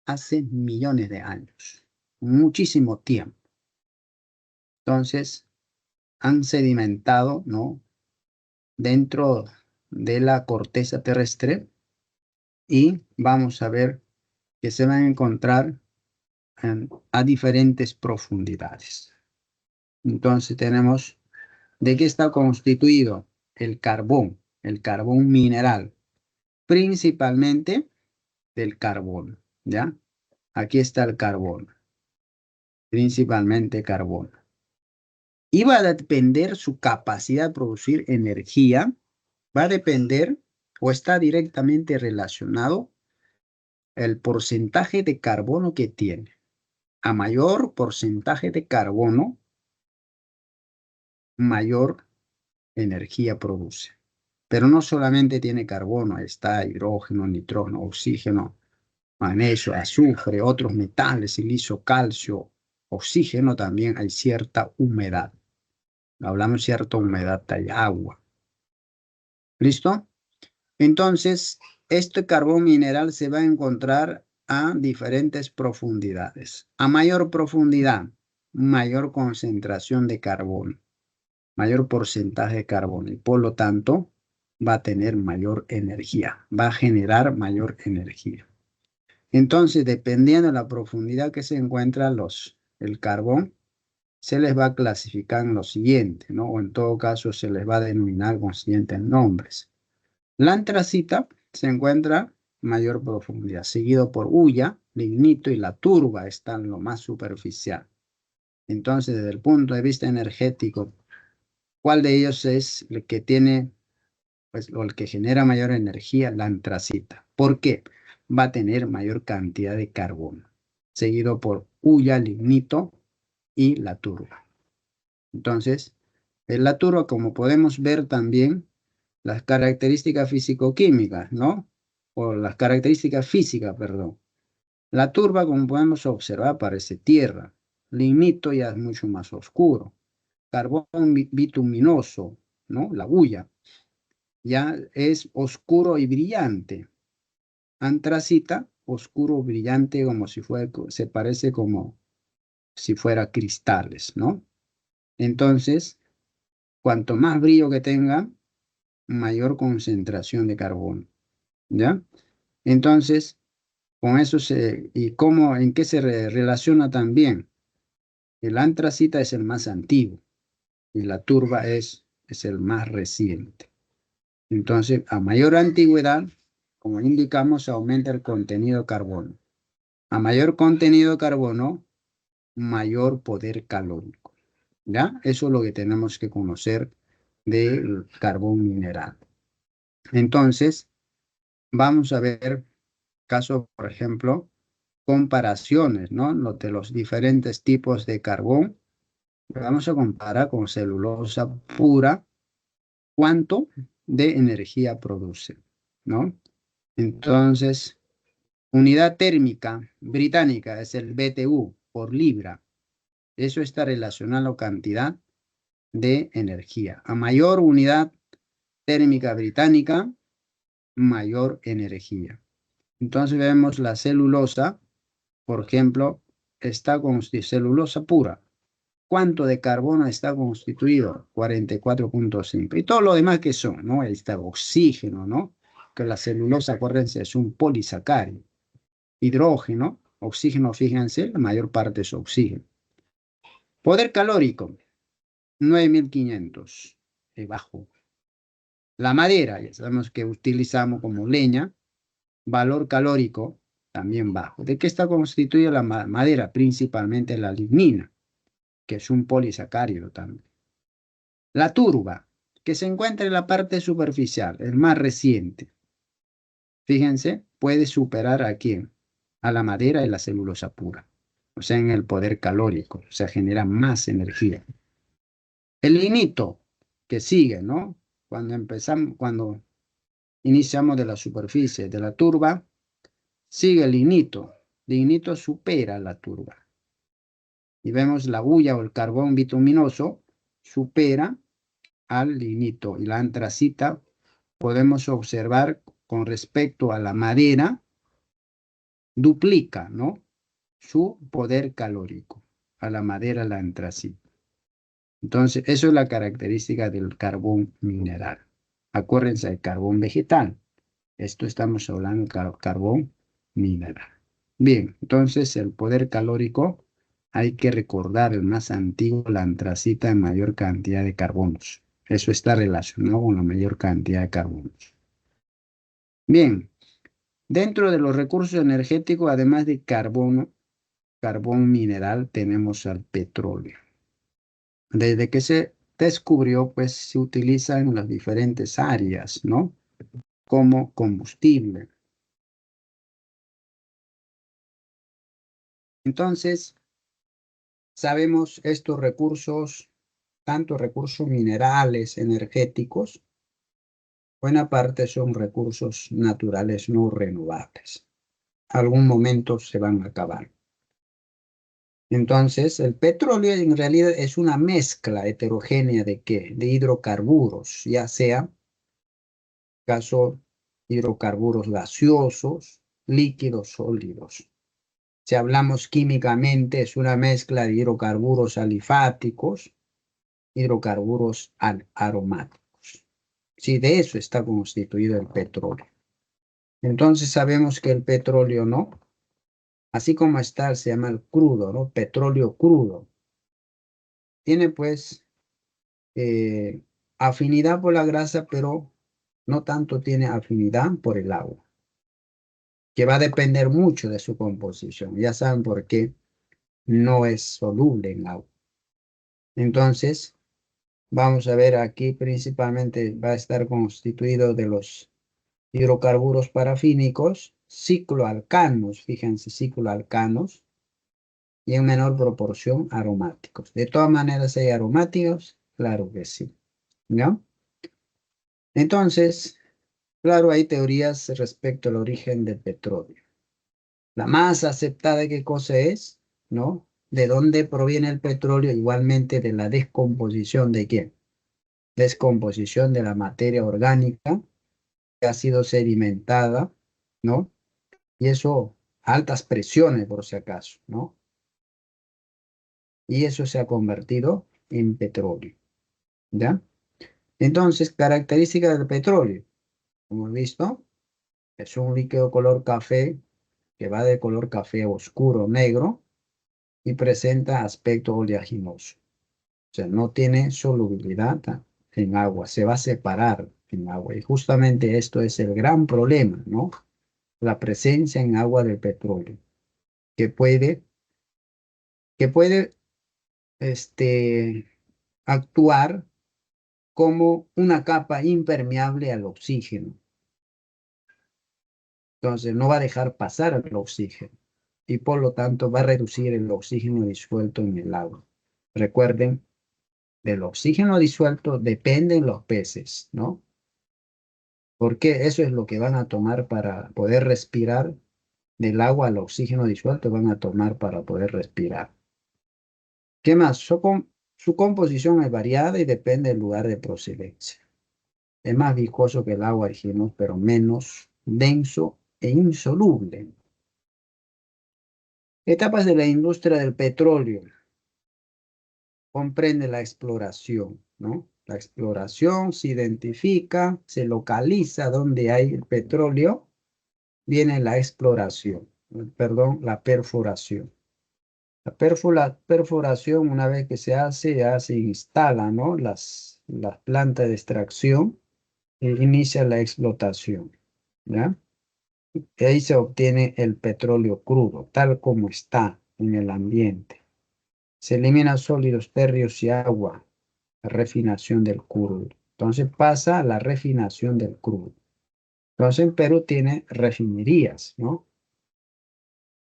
hace millones de años, muchísimo tiempo. Entonces, han sedimentado, ¿no? Dentro de la corteza terrestre y vamos a ver que se van a encontrar a diferentes profundidades. Entonces tenemos de qué está constituido el carbón mineral, principalmente del carbón, ¿ya? Aquí está el carbón, principalmente carbón. Y va a depender su capacidad de producir energía, va a depender o está directamente relacionado el porcentaje de carbono que tiene. A mayor porcentaje de carbono, mayor energía produce. Pero no solamente tiene carbono, está hidrógeno, nitrógeno, oxígeno, magnesio, azufre, otros metales, silicio, calcio, oxígeno, también hay cierta humedad. Hablamos de cierta humedad, hay agua. ¿Listo? Entonces, este carbón mineral se va a encontrar a diferentes profundidades. A mayor profundidad, mayor concentración de carbono, mayor porcentaje de carbono y por lo tanto va a tener mayor energía, va a generar mayor energía. Entonces, dependiendo de la profundidad que se encuentra el carbón, se les va a clasificar en lo siguiente, ¿no? O en todo caso se les va a denominar con siguientes nombres. La antracita se encuentra a mayor profundidad, seguido por hulla, lignito y la turba están lo más superficial. Entonces, desde el punto de vista energético, ¿cuál de ellos es el que tiene, pues, o el que genera mayor energía? La antracita. ¿Por qué? Va a tener mayor cantidad de carbono. seguido por hulla, lignito y la turba. Entonces, en la turba, como podemos ver también, las características físico-químicas, ¿no? O las características físicas, perdón. La turba, como podemos observar, parece tierra. Lignito ya es mucho más oscuro. Carbón bituminoso, ¿no? La hulla ya es oscuro y brillante. Antracita, oscuro, brillante, como si fuera, se parece como si fuera cristales, ¿no? Entonces, cuanto más brillo que tenga, mayor concentración de carbono, ¿ya? Entonces, con eso ¿y cómo, en qué se relaciona también? El antracita es el más antiguo y la turba es el más reciente. Entonces, a mayor antigüedad, como indicamos, aumenta el contenido de carbono. A mayor contenido de carbono, mayor poder calórico. ¿Ya? Eso es lo que tenemos que conocer del carbón mineral. Entonces, vamos a ver caso, por ejemplo, comparaciones, ¿no? De los diferentes tipos de carbón. Vamos a comparar con celulosa pura, cuánto de energía produce, ¿no? Entonces, unidad térmica británica es el BTU por libra. Eso está relacionado a la cantidad de energía. A mayor unidad térmica británica, mayor energía. Entonces vemos la celulosa, por ejemplo, está con celulosa pura. ¿Cuánto de carbono está constituido? 44.5. Y todo lo demás que son, ¿no? Ahí está oxígeno, ¿no? Que la celulosa, acuérdense, es un polisacárido. Hidrógeno, oxígeno, fíjense, la mayor parte es oxígeno. Poder calórico, 9.500, bajo. La madera, ya sabemos que utilizamos como leña, valor calórico también bajo. ¿De qué está constituida la madera? Principalmente la lignina, que es un polisacárido también. La turba, que se encuentra en la parte superficial, el más reciente. Fíjense, puede superar a quién? A la madera y la celulosa pura. O sea, en el poder calórico, o sea, genera más energía. El lignito, que sigue, ¿no? Cuando iniciamos de la superficie de la turba, sigue el lignito. Lignito supera la turba. Y vemos la hulla o el carbón bituminoso supera al lignito. Y la antracita podemos observar con respecto a la madera, duplica, ¿no? Su poder calórico. A la madera, la antracita. Entonces, eso es la característica del carbón mineral. Acuérdense del carbón vegetal. Esto estamos hablando de carbón mineral. Bien, entonces el poder calórico hay que recordar el más antiguo, la antracita en mayor cantidad de carbonos. Eso está relacionado con la mayor cantidad de carbonos. Bien, dentro de los recursos energéticos, además de carbono, carbón mineral, tenemos al petróleo. Desde que se descubrió, pues se utiliza en las diferentes áreas, ¿no? Como combustible. Entonces, sabemos estos recursos, tanto recursos minerales, energéticos, buena parte son recursos naturales no renovables. Algún momento se van a acabar. Entonces, el petróleo en realidad es una mezcla heterogénea de ¿qué? De hidrocarburos, ya sea, caso, hidrocarburos gaseosos, líquidos, sólidos. Si hablamos químicamente, es una mezcla de hidrocarburos alifáticos, hidrocarburos aromáticos. Sí, de eso está constituido el petróleo. Entonces sabemos que el petróleo, ¿no? Así como está, se llama el crudo, ¿no? Petróleo crudo. Tiene pues afinidad por la grasa, pero no tanto tiene afinidad por el agua, que va a depender mucho de su composición. Ya saben por qué no es soluble en agua. Entonces, vamos a ver aquí principalmente va a estar constituido de los hidrocarburos parafínicos, cicloalcanos, fíjense, cicloalcanos, y en menor proporción aromáticos. De todas maneras, ¿hay aromáticos? Claro que sí, ¿no? Entonces, claro, hay teorías respecto al origen del petróleo. La más aceptada, ¿qué cosa es? ¿No? ¿De dónde proviene el petróleo? Igualmente de la descomposición de ¿qué? Descomposición de la materia orgánica que ha sido sedimentada, ¿no? Y eso, altas presiones por si acaso, ¿no? Y eso se ha convertido en petróleo, ¿ya? Entonces, características del petróleo, como he visto, es un líquido color café que va de color café oscuro negro y presenta aspecto oleaginoso. O sea, no tiene solubilidad en agua, se va a separar en agua. Y justamente esto es el gran problema, ¿no? La presencia en agua del petróleo, que puede, que puede actuar como una capa impermeable al oxígeno. Entonces, no va a dejar pasar el oxígeno y por lo tanto va a reducir el oxígeno disuelto en el agua. Recuerden, del oxígeno disuelto dependen los peces, ¿no? Porque eso es lo que van a tomar para poder respirar. Del agua al oxígeno disuelto van a tomar para poder respirar. ¿Qué más? Su composición es variada y depende del lugar de procedencia. Es más viscoso que el agua, dijimos, pero menos denso e insoluble. Etapas de la industria del petróleo. Comprende la exploración, ¿no? La exploración se identifica, se localiza donde hay el petróleo, viene la exploración, perdón, la perforación. La perforación, una vez que se hace, ya se instala, ¿no? Las plantas de extracción e inicia la explotación, ¿ya? Y ahí se obtiene el petróleo crudo, tal como está en el ambiente. Se eliminan sólidos térreos y agua, la refinación del crudo. Entonces pasa a la refinación del crudo. Entonces en Perú tiene refinerías, ¿no?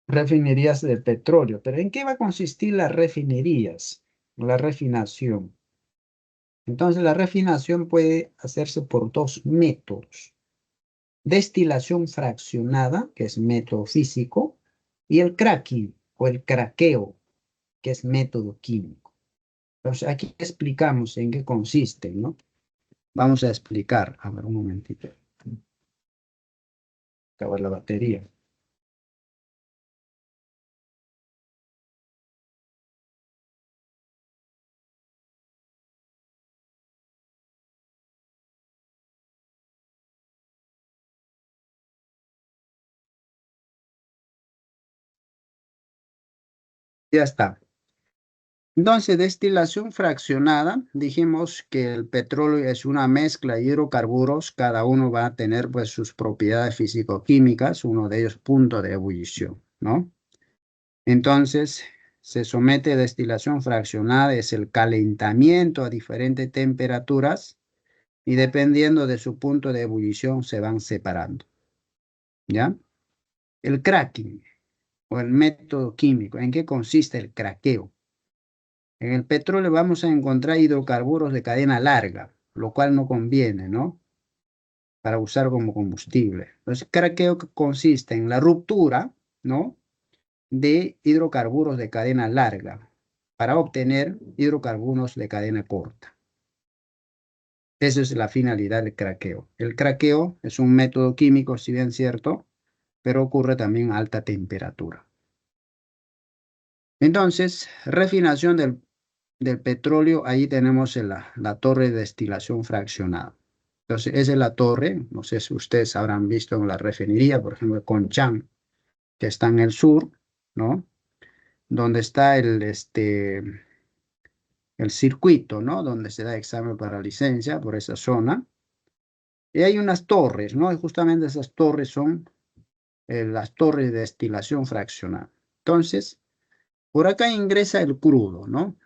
Refinerías de petróleo. ¿Pero en qué va a consistir las refinerías? La refinación. Entonces la refinación puede hacerse por dos métodos. Destilación fraccionada, que es método físico, y el cracking o el craqueo, que es método químico. Entonces aquí explicamos en qué consiste, ¿no? Vamos a explicar. A ver, un momentito. Acabar la batería. Ya está. Entonces, destilación fraccionada, dijimos que el petróleo es una mezcla de hidrocarburos, cada uno va a tener pues sus propiedades físico-químicas, uno de ellos punto de ebullición, ¿no? Entonces, se somete a destilación fraccionada, es el calentamiento a diferentes temperaturas y dependiendo de su punto de ebullición se van separando, ¿ya? El cracking o el método químico, ¿en qué consiste el craqueo? En el petróleo vamos a encontrar hidrocarburos de cadena larga, lo cual no conviene, ¿no? Para usar como combustible. Entonces, craqueo que consiste en la ruptura, ¿no? De hidrocarburos de cadena larga para obtener hidrocarburos de cadena corta. Esa es la finalidad del craqueo. El craqueo es un método químico, si bien cierto, pero ocurre también a alta temperatura. Entonces, refinación del petróleo, ahí tenemos la torre de destilación fraccionada. Entonces, esa es la torre, no sé si ustedes habrán visto en la refinería, por ejemplo, Conchán, que está en el sur, ¿no? Donde está el circuito, ¿no? Donde se da examen para licencia por esa zona. Y hay unas torres, ¿no? Y justamente esas torres son las torres de destilación fraccionada. Entonces, por acá ingresa el crudo, ¿no?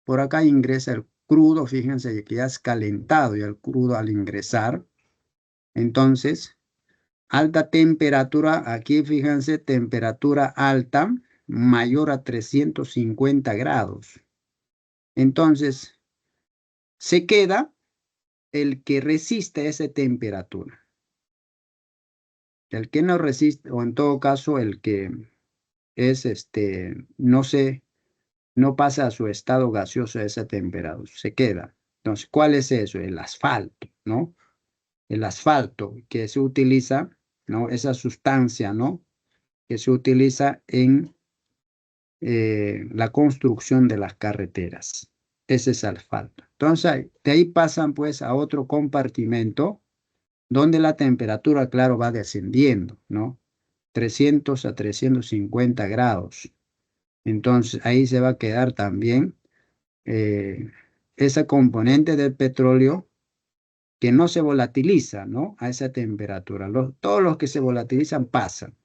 Por acá ingresa el crudo, fíjense que ya es calentado y el crudo al ingresar. Entonces, alta temperatura, aquí fíjense, temperatura alta, mayor a 350 grados. Entonces, se queda el que resiste esa temperatura. El que no resiste, o en todo caso, el que es, no pasa a su estado gaseoso a esa temperatura, se queda. Entonces, ¿cuál es eso? El asfalto, ¿no? El asfalto que se utiliza, ¿no? Esa sustancia, ¿no? Que se utiliza en la construcción de las carreteras. Ese es asfalto. Entonces, de ahí pasan pues a otro compartimento donde la temperatura, claro, va descendiendo, ¿no? 300 a 350 grados. Entonces, ahí se va a quedar también esa componente del petróleo que no se volatiliza, ¿no? A esa temperatura. Todos los que se volatilizan pasan.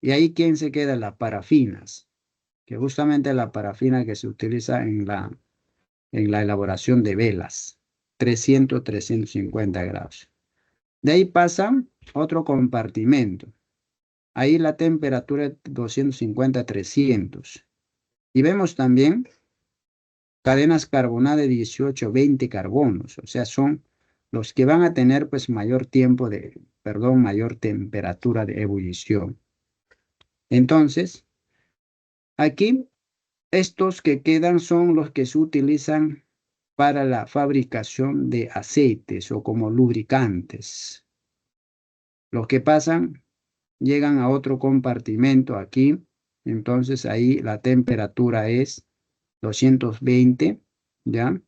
Y ahí, ¿quién se queda? Las parafinas, que justamente la parafina que se utiliza en la elaboración de velas, 300, 350 grados. De ahí pasa otro compartimento. Ahí la temperatura es 250, 300. Y vemos también cadenas carbonadas de 18, 20 carbonos. O sea, son los que van a tener pues mayor tiempo de, perdón, mayor temperatura de ebullición. Entonces, aquí estos que quedan son los que se utilizan para la fabricación de aceites o como lubricantes. Los que pasan llegan a otro compartimento aquí, entonces ahí la temperatura es 220, ¿ya?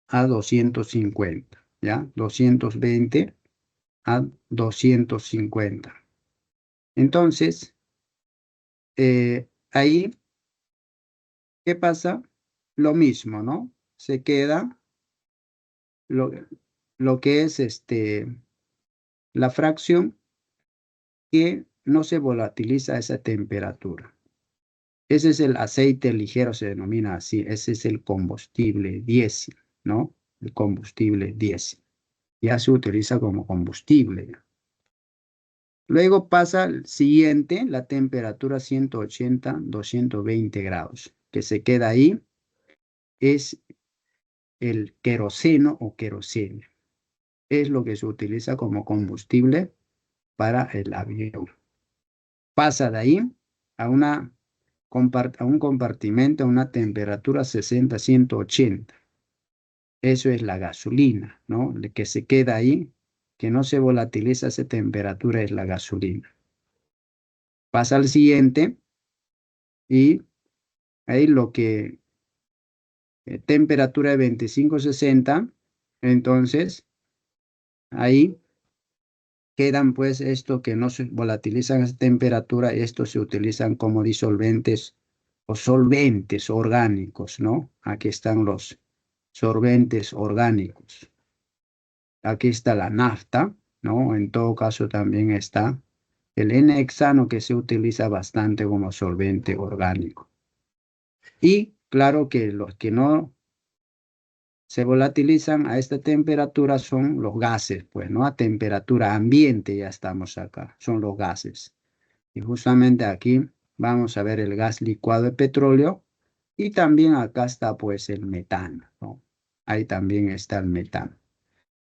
A 250, ¿ya? 220 a 250. Entonces, ahí, ¿qué pasa? Lo mismo, ¿no? Se queda lo, lo que es la fracción que no se volatiliza a esa temperatura. Ese es el aceite ligero, se denomina así. Ese es el combustible diésel, ¿no? El combustible diésel. Ya se utiliza como combustible. Luego pasa el siguiente, la temperatura 180, 220 grados, que se queda ahí, es el queroseno o queroseno. Es lo que se utiliza como combustible para el avión. Pasa de ahí a a un compartimento a una temperatura 60, 180. Eso es la gasolina, ¿no? El que se queda ahí, que no se volatiliza a esa temperatura, es la gasolina. Pasa al siguiente y ahí lo que temperatura de 25, 60, entonces ahí quedan pues esto que no se volatilizan a esa temperatura, estos se utilizan como disolventes o solventes orgánicos, ¿no? Aquí están los solventes orgánicos. Aquí está la nafta, ¿no? En todo caso también está el N-hexano que se utiliza bastante como solvente orgánico. Y claro que los que no se volatilizan a esta temperatura son los gases, pues, ¿no? A temperatura ambiente ya estamos acá, son los gases. Y justamente aquí vamos a ver el gas licuado de petróleo y también acá está pues el metano, ¿no? Ahí también está el metano.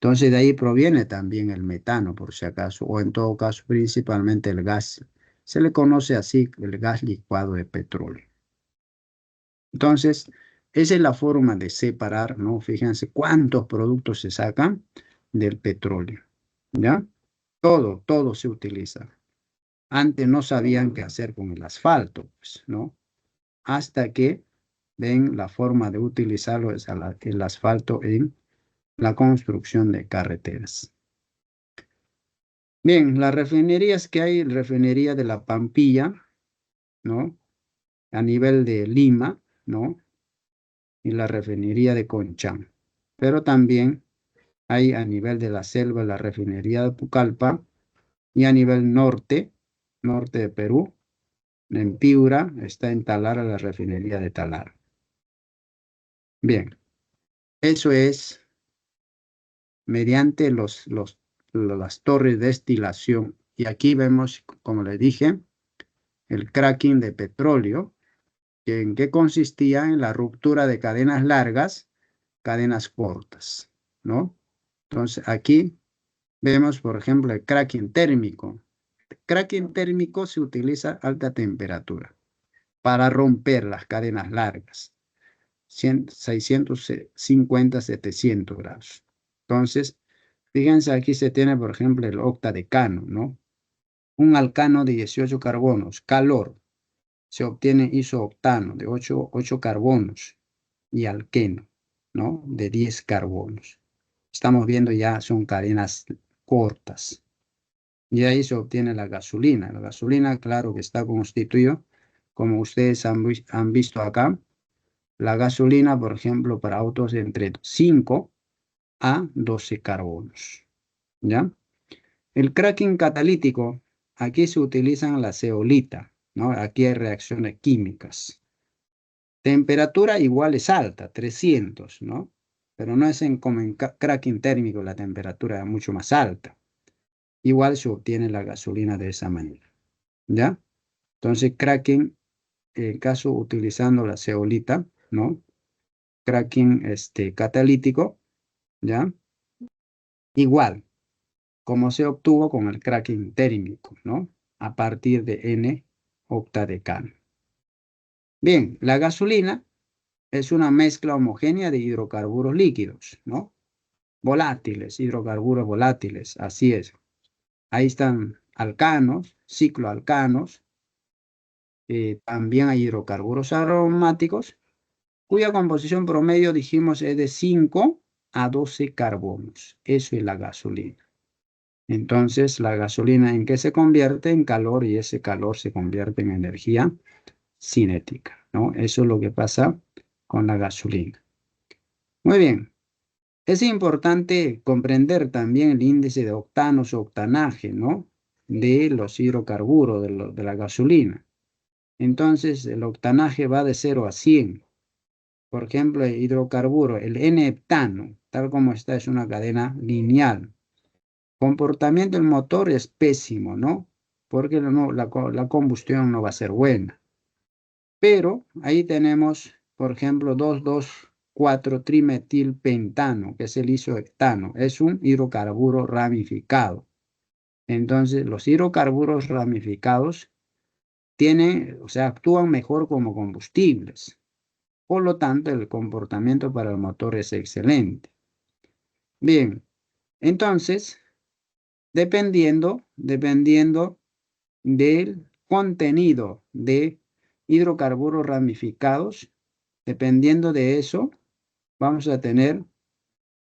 Entonces de ahí proviene también el metano, por si acaso, o en todo caso principalmente el gas. Se le conoce así, el gas licuado de petróleo. Entonces, esa es la forma de separar, ¿no? Fíjense cuántos productos se sacan del petróleo, ¿ya? Todo se utiliza. Antes no sabían qué hacer con el asfalto, pues, ¿no? Hasta que ven la forma de utilizarlo, es el asfalto en la construcción de carreteras. Bien, las refinerías que hay, refinería de La Pampilla, ¿no? A nivel de Lima, ¿no? Y la refinería de Conchán. Pero también hay a nivel de la selva la refinería de Pucallpa y a nivel norte, norte de Perú, en Piura, está en Talara la refinería de Talara. Bien, eso es mediante las torres de destilación. Y aquí vemos, como les dije, el cracking de petróleo, ¿en qué consistía? En la ruptura de cadenas largas, cadenas cortas, ¿no? Entonces, aquí vemos, por ejemplo, el cracking térmico. El cracking térmico se utiliza a alta temperatura para romper las cadenas largas, 650, 700 grados. Entonces, fíjense, aquí se tiene, por ejemplo, el octadecano, ¿no? Un alcano de 18 carbonos, calor, se obtiene isooctano de 8 carbonos y alqueno, ¿no? De 10 carbonos. Estamos viendo ya son cadenas cortas. Y ahí se obtiene la gasolina. La gasolina, claro que está constituido, como ustedes han visto acá, la gasolina, por ejemplo, para autos entre 5 a 12 carbonos. ¿Ya? El cracking catalítico, aquí se utilizan la zeolita, ¿no? Aquí hay reacciones químicas. Temperatura igual es alta, 300, ¿no? Pero no es como en cracking térmico, la temperatura es mucho más alta. Igual se obtiene la gasolina de esa manera, ¿ya? Entonces, cracking, en caso utilizando la zeolita, ¿no? Cracking catalítico, ¿ya? Igual, como se obtuvo con el cracking térmico, ¿no? A partir de N octadecano. Bien, la gasolina es una mezcla homogénea de hidrocarburos líquidos, ¿no? Volátiles, hidrocarburos volátiles, así es. Ahí están alcanos, cicloalcanos, también hay hidrocarburos aromáticos, cuya composición promedio, dijimos, es de 5 a 12 carbonos. Eso es la gasolina. Entonces, la gasolina, ¿en qué se convierte? En calor, y ese calor se convierte en energía cinética, ¿no? Eso es lo que pasa con la gasolina. Muy bien. Es importante comprender también el índice de octanos o octanaje, ¿no? De los hidrocarburos, de la gasolina. Entonces, el octanaje va de 0 a 100. Por ejemplo, el hidrocarburo, el N-heptano, tal como está, es una cadena lineal. Comportamiento del motor es pésimo, ¿no? Porque la combustión no va a ser buena. Pero ahí tenemos, por ejemplo, 2,2,4-trimetilpentano, que es el isohectano. Es un hidrocarburo ramificado. Entonces, los hidrocarburos ramificados o sea, actúan mejor como combustibles. Por lo tanto, el comportamiento para el motor es excelente. Bien, entonces, dependiendo del contenido de hidrocarburos ramificados, dependiendo de eso, vamos a tener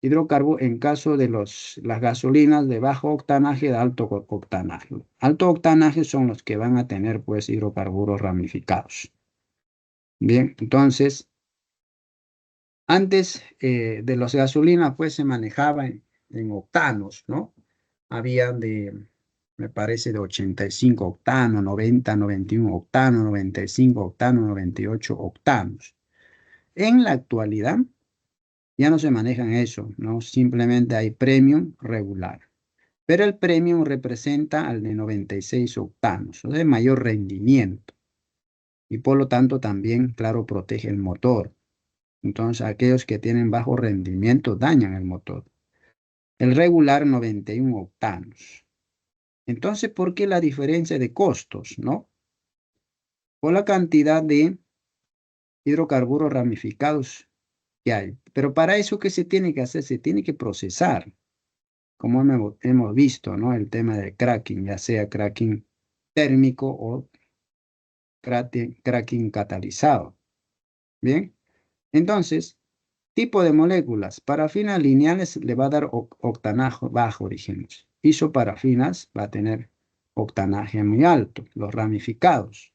hidrocarburos en caso de las gasolinas de bajo octanaje, de alto octanaje. Alto octanaje son los que van a tener, pues, hidrocarburos ramificados. Bien, entonces, antes de las gasolinas, pues, se manejaba en octanos, ¿no? Habían me parece, de 85 octanos, 90, 91 octanos, 95 octanos, 98 octanos. En la actualidad, ya no se manejan eso, ¿no? Simplemente hay premium regular. Pero el premium representa al de 96 octanos, o sea, mayor rendimiento. Y por lo tanto también, claro, protege el motor. Entonces, aquellos que tienen bajo rendimiento dañan el motor. El regular, 91 octanos. Entonces, ¿por qué la diferencia de costos, no? Por la cantidad de hidrocarburos ramificados que hay. Pero para eso, ¿qué se tiene que hacer? Se tiene que procesar, como hemos visto, ¿no? El tema del cracking, ya sea cracking térmico o cracking catalizado. Bien, entonces, tipo de moléculas. Parafinas lineales le va a dar octanaje bajo, dijimos. Isoparafinas va a tener octanaje muy alto, los ramificados.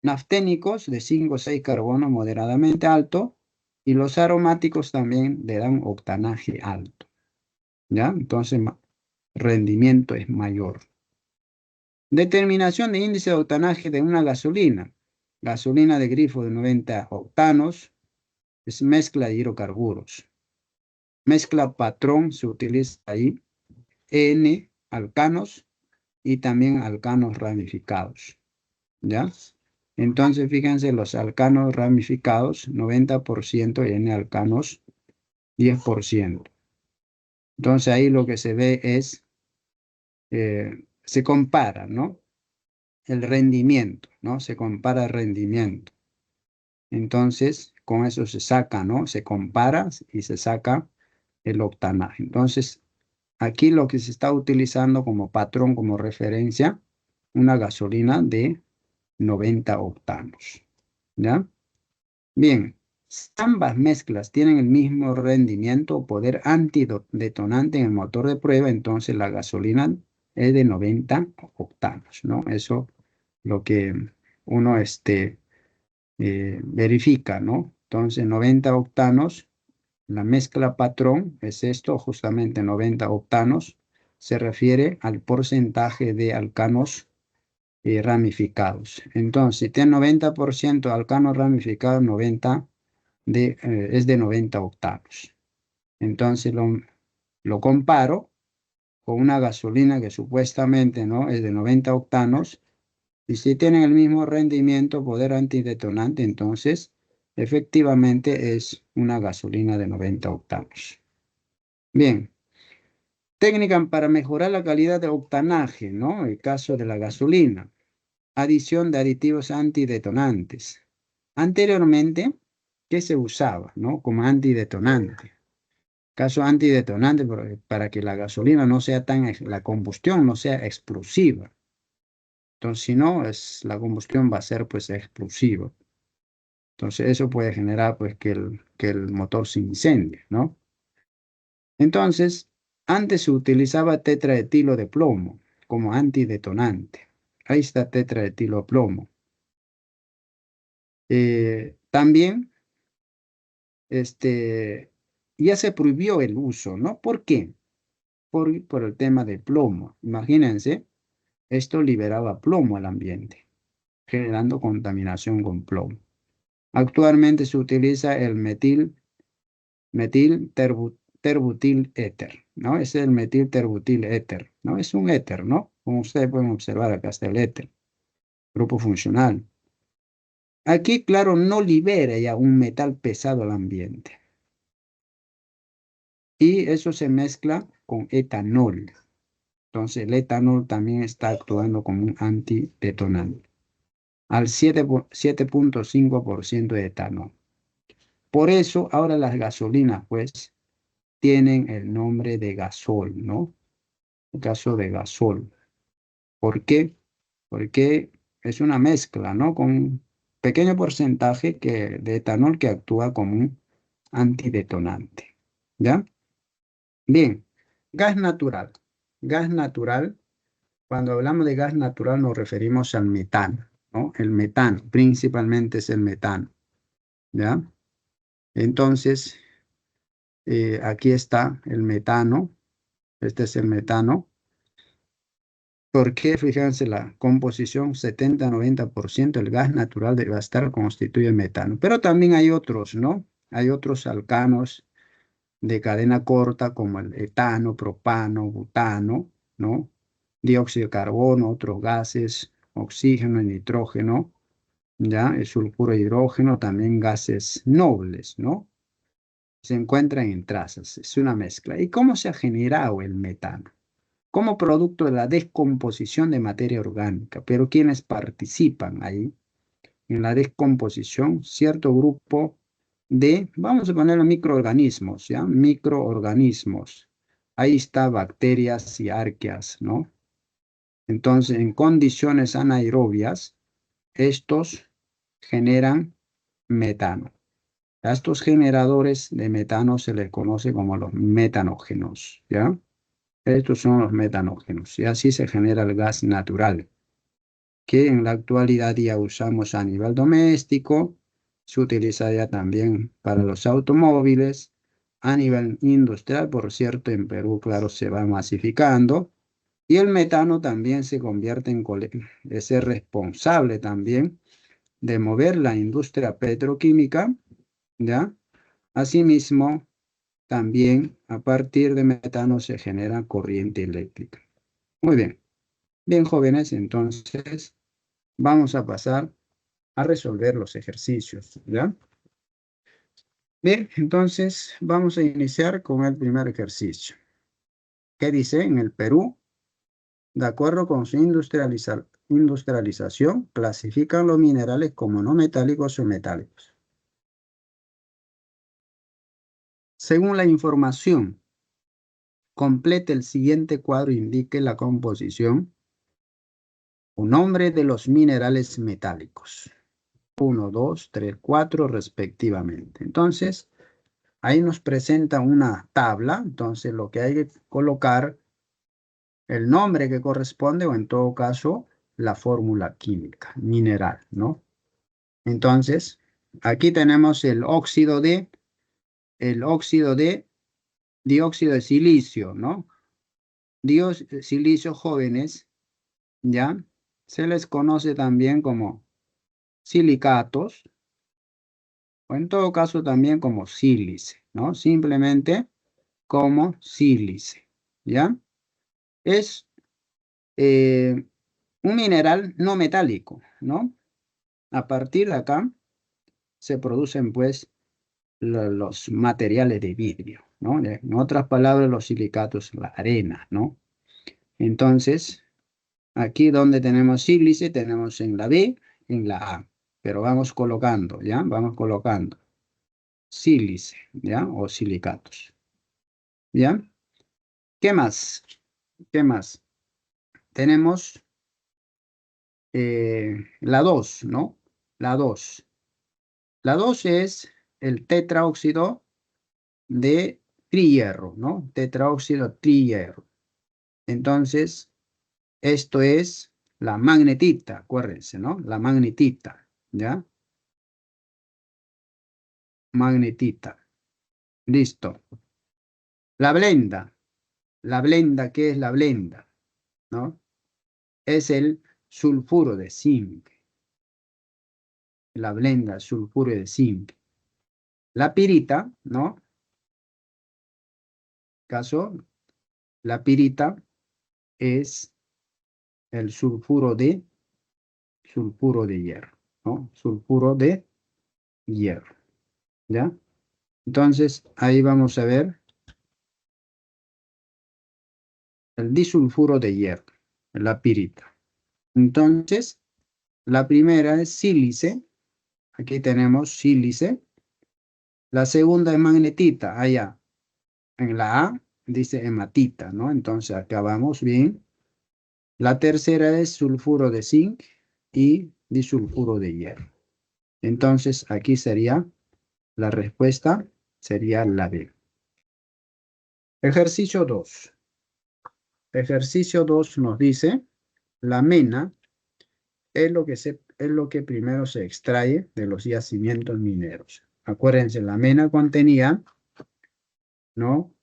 Nafténicos de 5 o 6 carbonos moderadamente alto, y los aromáticos también le dan octanaje alto. ¿Ya? Entonces, rendimiento es mayor. Determinación de índice de octanaje de una gasolina. Gasolina de grifo de 90 octanos es mezcla de hidrocarburos. Mezcla patrón se utiliza ahí, N alcanos y también alcanos ramificados. ¿ya? Entonces, fíjense, los alcanos ramificados, 90% y N-alcanos, 10%. Entonces, ahí lo que se ve es, se compara, ¿no? El rendimiento, ¿no? Se compara el rendimiento. Entonces, con eso se saca, ¿no? Se compara y se saca el octanaje. Entonces, aquí lo que se está utilizando como patrón, como referencia, una gasolina de 90 octanos, ¿ya? Bien, si ambas mezclas tienen el mismo rendimiento o poder antidetonante en el motor de prueba, entonces la gasolina es de 90 octanos, ¿no? Eso lo que uno verifica, ¿no? Entonces, 90 octanos, la mezcla patrón es esto, justamente 90 octanos, se refiere al porcentaje de alcanos ramificados. Entonces, si tiene 90% alcanos ramificados, 90 es de 90 octanos. Entonces, lo comparo con una gasolina que supuestamente, ¿no?, es de 90 octanos. Y si tienen el mismo rendimiento, poder antidetonante, entonces efectivamente es una gasolina de 90 octanos. Bien, técnica para mejorar la calidad de octanaje, ¿no? El caso de la gasolina. Adición de aditivos antidetonantes. Anteriormente, ¿qué se usaba, no? Como antidetonante. Caso antidetonante para que la gasolina no sea la combustión no sea explosiva. Entonces, si no, la combustión va a ser pues explosiva. Entonces, eso puede generar pues que el motor se incendie, ¿no? Entonces, antes se utilizaba tetraetilo de plomo como antidetonante. Ahí está tetraetilo de plomo. También, ya se prohibió el uso, ¿no? ¿Por qué? Por el tema de plomo. Imagínense, esto liberaba plomo al ambiente, generando contaminación con plomo. Actualmente se utiliza el metil éter, ¿no? Es el metil terbutil éter, ¿no? Es un éter, ¿no? Como ustedes pueden observar, acá está el éter, grupo funcional. Aquí, claro, no libera ya un metal pesado al ambiente. Y eso se mezcla con etanol. Entonces, el etanol también está actuando como un antidetonante al 7,5% de etanol. Por eso, ahora las gasolinas, pues, tienen el nombre de gasol, ¿no? El caso de gasol. ¿Por qué? Porque es una mezcla, ¿no? Con un pequeño porcentaje de etanol que actúa como un antidetonante. ¿Ya? Bien, gas natural. Gas natural, cuando hablamos de gas natural nos referimos al metano, ¿no? El metano, principalmente es el metano. ¿Ya? Entonces, aquí está el metano. Este es el metano. ¿Por qué? Fíjense la composición 70-90% del gas natural debe estar constituye metano. Pero también hay otros, ¿no? Hay otros alcanos de cadena corta como el etano, propano, butano, ¿no? Dióxido de carbono, otros gases, oxígeno y nitrógeno, ¿ya? El sulfuro de hidrógeno, también gases nobles, ¿no? Se encuentran en trazas, es una mezcla. ¿Y cómo se ha generado el metano? Como producto de la descomposición de materia orgánica. Pero quienes participan ahí en la descomposición, cierto grupo vamos a ponerlo microorganismos, ¿ya? Microorganismos. Ahí está bacterias y arqueas, ¿no? Entonces, en condiciones anaerobias, estos generan metano. A estos generadores de metano se les conoce como los metanógenos, ¿ya? Estos son los metanógenos y así se genera el gas natural, que en la actualidad ya usamos a nivel doméstico, se utiliza ya también para los automóviles, a nivel industrial, por cierto, en Perú, claro, se va masificando, y el metano también se convierte de ser responsable también de mover la industria petroquímica, ¿ya? Asimismo, también a partir de metano se genera corriente eléctrica. Muy bien. Bien, jóvenes, entonces vamos a pasar a resolver los ejercicios, ¿ya? Bien, entonces vamos a iniciar con el primer ejercicio. ¿Qué dice? En el Perú, de acuerdo con su industrialización, clasifican los minerales como no metálicos o metálicos. Según la información, complete el siguiente cuadro, indique la composición o nombre de los minerales metálicos. 1, 2, 3, 4 respectivamente. Entonces, ahí nos presenta una tabla. Entonces, lo que hay que colocar el nombre que corresponde o en todo caso la fórmula química, mineral, ¿no? Entonces, aquí tenemos el óxido de dióxido de silicio, ¿no? Silicio jóvenes, ¿ya? Se les conoce también como silicatos o en todo caso también como sílice, ¿no? Simplemente como sílice, ¿ya? Es eh, un mineral no metálico, ¿no? A partir de acá se producen pues los materiales de vidrio, ¿no? En otras palabras, los silicatos, la arena, ¿no? Entonces, aquí donde tenemos sílice, tenemos en la B, en la A, pero vamos colocando, ¿ya? Vamos colocando sílice, ¿ya? O silicatos, ¿ya? ¿Qué más? ¿Qué más? Tenemos la 2, ¿no? La 2. La 2 es el tetraóxido de trihierro, ¿no? Tetraóxido trihierro. Entonces, esto es la magnetita, acuérdense, ¿no? La magnetita, ¿ya? Magnetita. Listo. La blenda, ¿qué es la blenda? ¿No? Es el sulfuro de zinc. La blenda, sulfuro de zinc. La pirita, ¿no? Caso, la pirita es el sulfuro de hierro, ¿no? Sulfuro de hierro, ¿ya? Entonces, ahí vamos a ver el disulfuro de hierro, la pirita. Entonces, la primera es sílice. Aquí tenemos sílice. La segunda es magnetita, allá. En la A dice hematita, ¿no? Entonces, acá vamos bien. La tercera es sulfuro de zinc y disulfuro de hierro. Entonces, aquí sería la respuesta, sería la B. Ejercicio 2. Ejercicio 2 nos dice, la mena es lo que primero se extrae de los yacimientos mineros. Acuérdense, la mena contenía, ¿no?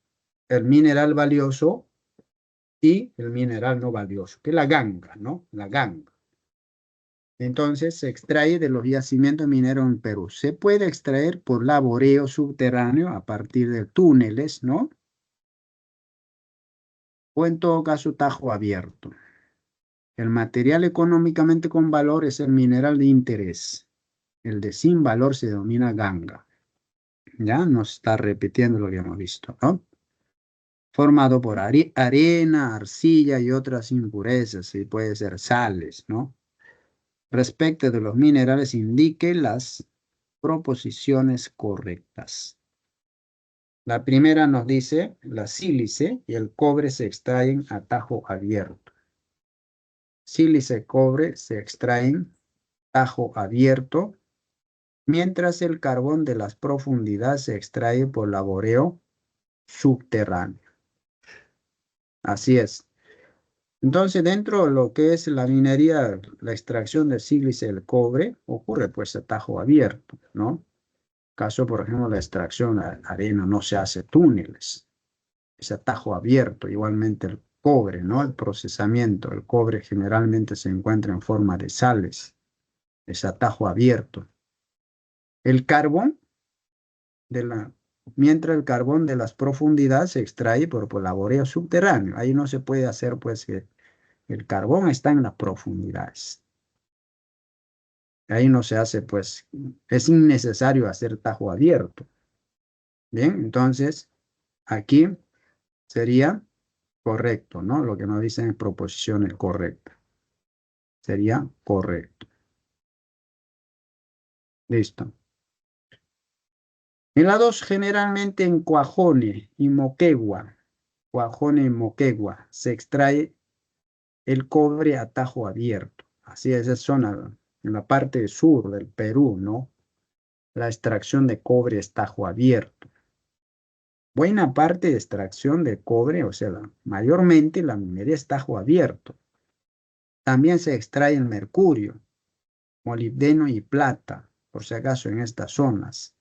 El mineral valioso y el mineral no valioso, que es la ganga, ¿no? La ganga. Entonces se extrae de los yacimientos mineros en Perú. Se puede extraer por laboreo subterráneo a partir de túneles, ¿no? O en todo caso tajo abierto. El material económicamente con valor es el mineral de interés. El de sin valor se denomina ganga. Ya nos está repitiendo lo que hemos visto, ¿no? Formado por arena, arcilla y otras impurezas, y puede ser sales, ¿no? Respecto de los minerales, indique las proposiciones correctas. La primera nos dice, la sílice y el cobre se extraen a tajo abierto. Sílice y cobre se extraen tajo abierto, mientras el carbón de las profundidades se extrae por laboreo subterráneo. Así es. Entonces, dentro de lo que es la minería, la extracción del sílice del cobre, ocurre pues a tajo abierto, ¿no? Caso, por ejemplo, la extracción de arena no se hace túneles, es a tajo abierto. Igualmente el cobre, ¿no? El procesamiento, el cobre generalmente se encuentra en forma de sales, es a tajo abierto. El carbón mientras el carbón de las profundidades se extrae por laboreo subterráneo. Ahí no se puede hacer, pues, que el carbón está en las profundidades. Ahí no se hace, pues, es innecesario hacer tajo abierto. Bien, entonces, aquí sería correcto, ¿no? Lo que nos dicen en proposiciones correctas. Sería correcto. Listo. En la 2, generalmente en Cuajone y Moquegua, se extrae el cobre a tajo abierto. Así es, esa zona, en la parte sur del Perú, ¿no? La extracción de cobre es tajo abierto. Buena parte de extracción de cobre, o sea, mayormente la minería es tajo abierto. También se extrae el mercurio, molibdeno y plata, por si acaso en estas zonas.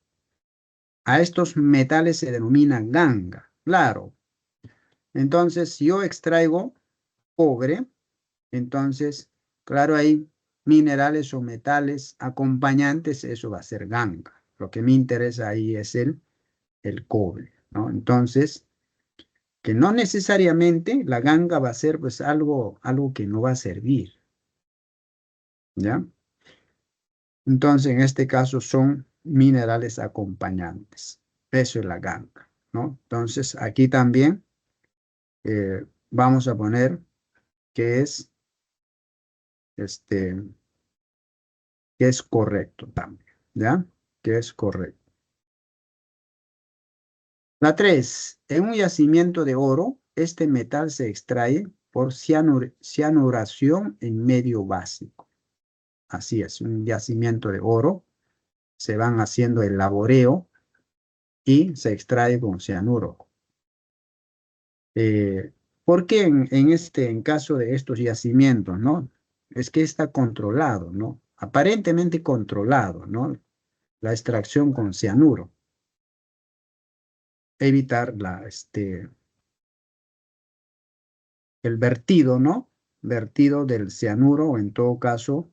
A estos metales se denomina ganga, claro. Entonces, si yo extraigo cobre, entonces, claro, hay minerales o metales acompañantes, eso va a ser ganga. Lo que me interesa ahí es el cobre, ¿no? Entonces, que no necesariamente la ganga va a ser pues algo que no va a servir, ¿ya? Entonces, en este caso son minerales acompañantes. Eso es la ganga, ¿no? Entonces, aquí también vamos a poner que es, este, que es correcto también, ¿ya? Que es correcto. La 3, en un yacimiento de oro, este metal se extrae por cianuración en medio básico. Así es, un yacimiento de oro, se van haciendo el laboreo y se extrae con cianuro. Eh, ¿Por qué en caso de estos yacimientos, ¿no? Es que está controlado, ¿no? Aparentemente controlado, ¿no? La extracción con cianuro. Evitar el vertido, ¿no? Vertido del cianuro o en todo caso,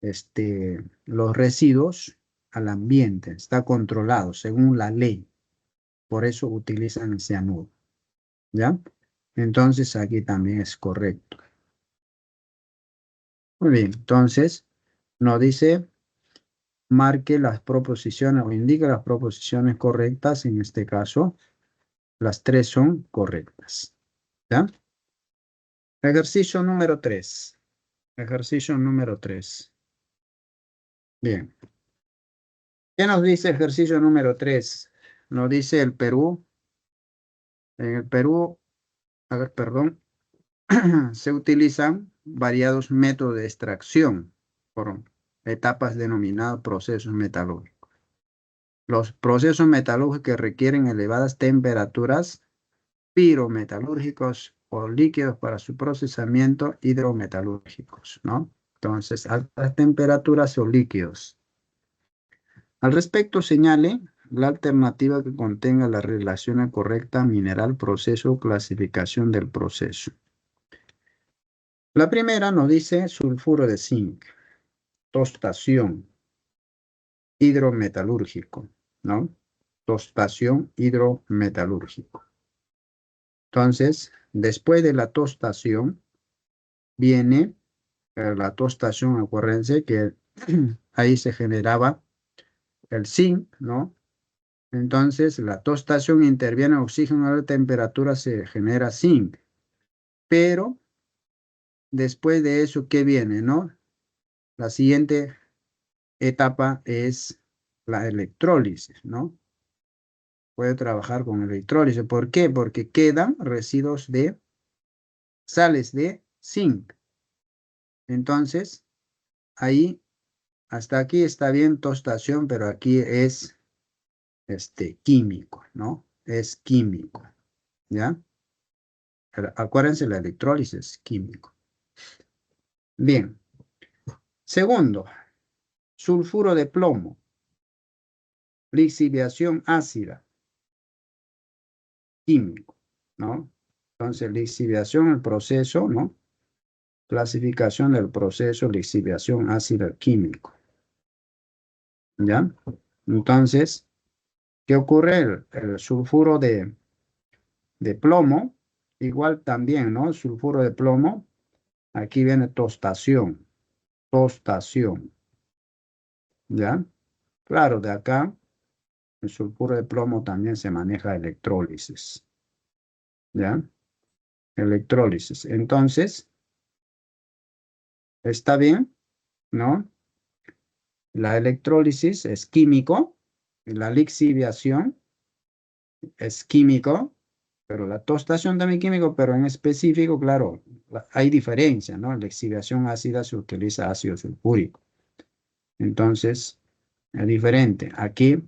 los residuos al ambiente. Está controlado según la ley. Por eso utilizan el cianuro, ¿ya? Entonces aquí también es correcto. Muy bien, entonces nos dice, marque las proposiciones o indique las proposiciones correctas. En este caso, las tres son correctas, ¿ya? Ejercicio número 3. Ejercicio número 3. Bien. ¿Qué nos dice ejercicio número 3? Nos dice el Perú. En el Perú, a ver, perdón, se utilizan variados métodos de extracción por etapas denominadas procesos metalúrgicos. Los procesos metalúrgicos que requieren elevadas temperaturas pirometalúrgicos o líquidos para su procesamiento hidrometalúrgicos, ¿no? Entonces, altas temperaturas o líquidos. Al respecto, señale la alternativa que contenga la relación correcta mineral, proceso o clasificación del proceso. La primera nos dice sulfuro de zinc, tostación, hidrometalúrgico, ¿no? Tostación hidrometalúrgico. Entonces, después de la tostación, viene la tostación, acuérdense que ahí se generaba el zinc, ¿no? Entonces, la tostación interviene oxígeno a la temperatura, se genera zinc. Pero después de eso, ¿qué viene, no? La siguiente etapa es la electrólisis, ¿no? Puede trabajar con electrólisis. ¿Por qué? Porque quedan residuos de sales de zinc. Entonces, ahí, hasta aquí está bien tostación, pero aquí es químico, ¿no? Es químico, ¿ya? Pero acuérdense, la electrólisis es químico. Bien. Segundo, sulfuro de plomo, lixiviación ácida, químico, ¿no? Entonces, lixiviación, el proceso, ¿no? Clasificación del proceso, lixiviación ácida químico, ¿ya? Entonces, ¿qué ocurre? El sulfuro de plomo, igual también, ¿no? Sulfuro de plomo, aquí viene tostación, tostación. ¿ya? Claro, de acá, el sulfuro de plomo también se maneja electrólisis, ¿ya? Electrólisis. Entonces, ¿está bien? ¿No? La electrólisis es químico, la lixiviación es químico, pero la tostación también químico, pero en específico, claro, hay diferencia, ¿no? La lixiviación ácida se utiliza ácido sulfúrico. Entonces, es diferente. Aquí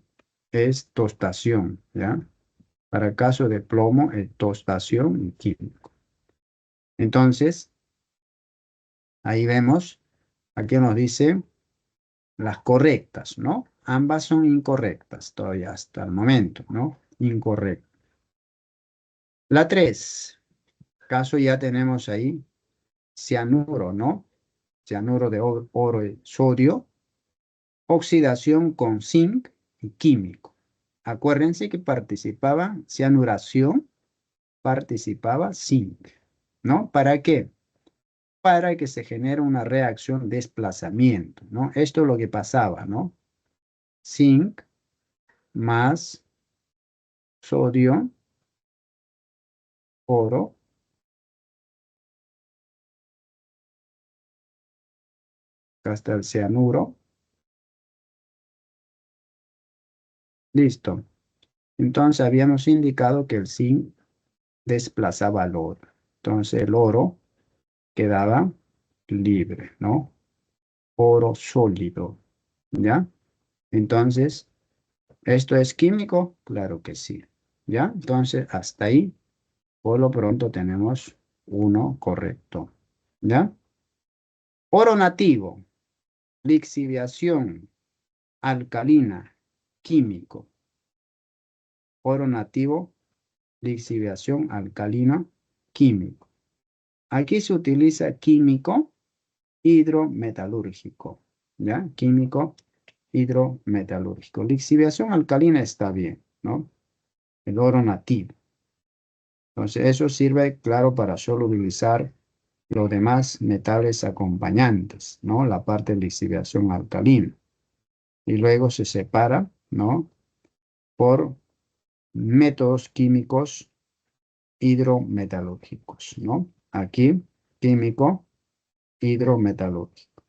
es tostación, ¿ya? Para el caso de plomo, es tostación y químico. Entonces, ahí vemos, aquí nos dice las correctas, ¿no? Ambas son incorrectas todavía hasta el momento, ¿no? Incorrecto. La 3, caso ya tenemos ahí cianuro, ¿no? Cianuro de oro y sodio, oxidación con zinc y químico. Acuérdense que participaba cianuración, participaba zinc, ¿no? ¿Para qué? Para que se genere una reacción de desplazamiento, ¿no? Esto es lo que pasaba, ¿no? Zinc más sodio, oro, acá está el cianuro, listo. Entonces habíamos indicado que el zinc desplazaba al oro. Entonces el oro quedaba libre, ¿no? Oro sólido, ¿ya? Entonces, ¿esto es químico? Claro que sí, ¿ya? Entonces, hasta ahí, por lo pronto tenemos uno correcto, ¿ya? Oro nativo, lixiviación, alcalina, químico. Oro nativo, lixiviación, alcalina, químico. Aquí se utiliza químico hidrometalúrgico, ¿ya? Químico hidrometalúrgico. Lixiviación alcalina está bien, ¿no? El oro nativo. Entonces, eso sirve, claro, para solubilizar los demás metales acompañantes, ¿no? La parte de lixiviación alcalina. Y luego se separa, ¿no? Por métodos químicos hidrometalúrgicos, ¿no? Aquí, químico hidrometalúrgico.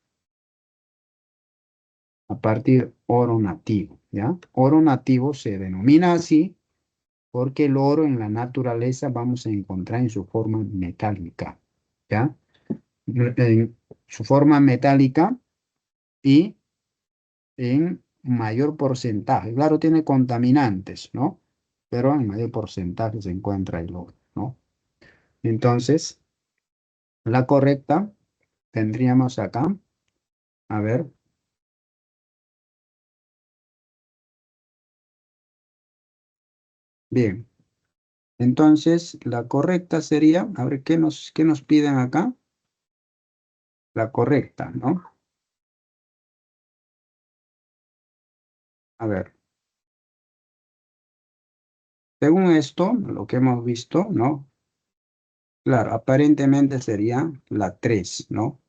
A partir oro nativo, ¿ya? Oro nativo se denomina así porque el oro en la naturaleza vamos a encontrar en su forma metálica, ¿ya? En su forma metálica y en mayor porcentaje. Claro, tiene contaminantes, ¿no? Pero en mayor porcentaje se encuentra el oro, ¿no? Entonces, la correcta tendríamos acá, a ver, bien. Entonces, la correcta sería, a ver, qué nos piden acá? La correcta, ¿no? A ver, según esto, lo que hemos visto, ¿no? Claro, aparentemente sería la 3, ¿no?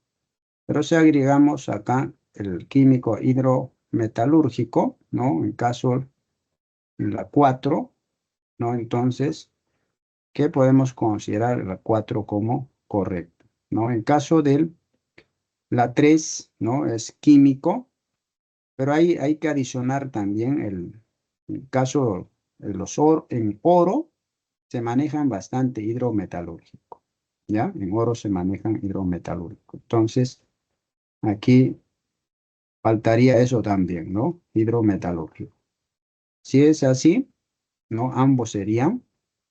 Pero si agregamos acá el químico hidrometalúrgico, ¿no? En caso la 4, ¿no? Entonces, ¿qué podemos considerar la 4 como correcta? ¿No? En caso de la 3, ¿no? Es químico, pero hay que adicionar también el caso de en oro se manejan bastante hidrometalúrgico, ¿ya? En oro se manejan hidrometalúrgico. Entonces, aquí faltaría eso también, ¿no? Hidrometalúrgico. Si es así, ¿no? Ambos serían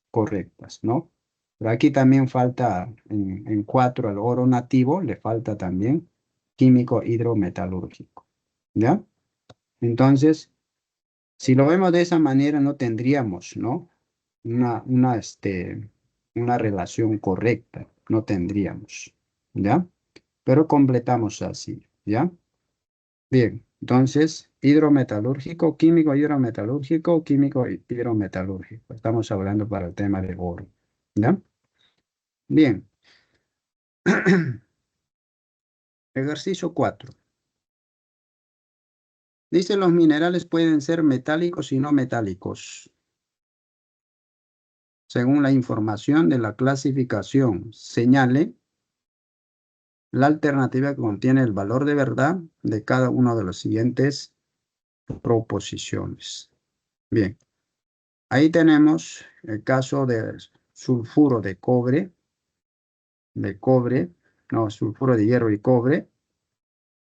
correctas, ¿no? Pero aquí también falta, en 4 al oro nativo, le falta también químico hidrometalúrgico, ¿ya? Entonces, si lo vemos de esa manera, no tendríamos, ¿no? Una relación correcta, no tendríamos, ¿ya? Pero completamos así, ¿ya? Bien, entonces, químico hidrometalúrgico. Estamos hablando para el tema de oro, ¿ya? Bien, ejercicio 4. Dice los minerales pueden ser metálicos y no metálicos, según la información de la clasificación. Señale la alternativa que contiene el valor de verdad de cada una de las siguientes proposiciones. Bien, ahí tenemos el caso de sulfuro de cobre, sulfuro de hierro y cobre,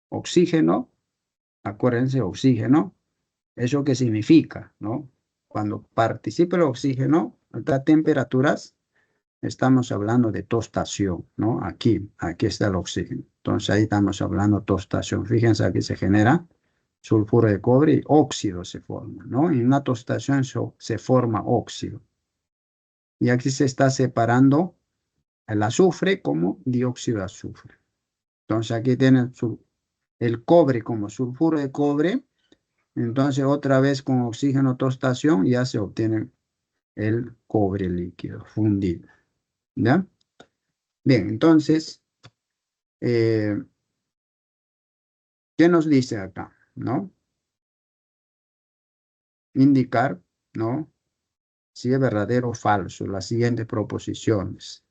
oxígeno, acuérdense, oxígeno. ¿Eso qué significa, no? Cuando participa el oxígeno a altas temperaturas, estamos hablando de tostación, ¿no? Aquí está el oxígeno. Entonces ahí estamos hablando de tostación. Fíjense, aquí se genera sulfuro de cobre y óxido se forma, ¿no? En una tostación se forma óxido. Y aquí se está separando el azufre como dióxido de azufre. Entonces aquí tienen el cobre como sulfuro de cobre. Entonces otra vez con oxígeno tostación ya se obtiene el cobre líquido fundido. ¿Ya? Bien, entonces, ¿qué nos dice acá? ¿No? Indicar, ¿no? Si es verdadero o falso, las siguientes proposiciones.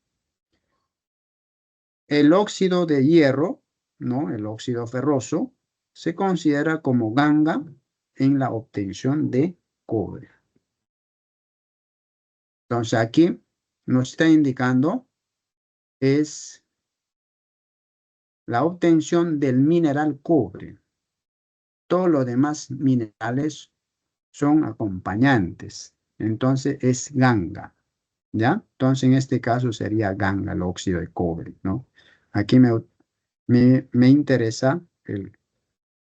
El óxido de hierro, ¿no? El óxido ferroso, se considera como ganga en la obtención de cobre. Entonces aquí nos está indicando es la obtención del mineral cobre. Todos los demás minerales son acompañantes. Entonces es ganga, ¿ya? Entonces en este caso sería ganga, el óxido de cobre, ¿no? Aquí me interesa el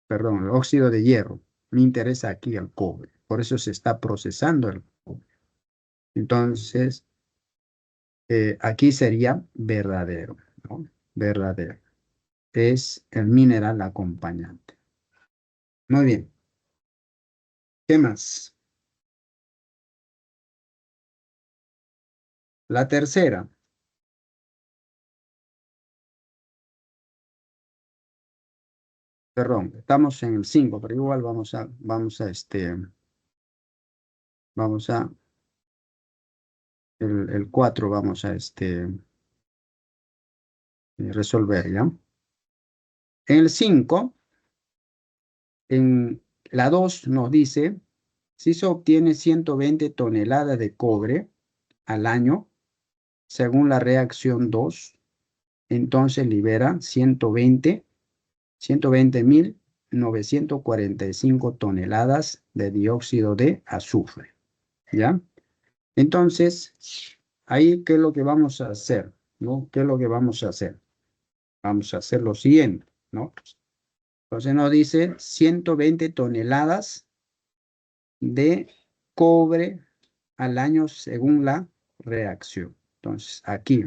óxido de hierro. Me interesa aquí el cobre. Por eso se está procesando el cobre. Entonces, aquí sería verdadero, ¿no? Verdadero. Es el mineral acompañante. Muy bien. ¿Qué más? La tercera. Perdón, estamos en el 5, pero igual vamos a, el 4 vamos a resolver, ¿ya? En el 5, en la 2 nos dice, si se obtiene 120 toneladas de cobre al año, según la reacción 2, entonces libera 120.945 toneladas de dióxido de azufre, ¿ya? Entonces, ahí, ¿qué es lo que vamos a hacer? ¿No? ¿Qué es lo que vamos a hacer? Vamos a hacer lo siguiente, ¿no? Entonces nos dice 120 toneladas de cobre al año según la reacción. Entonces, aquí,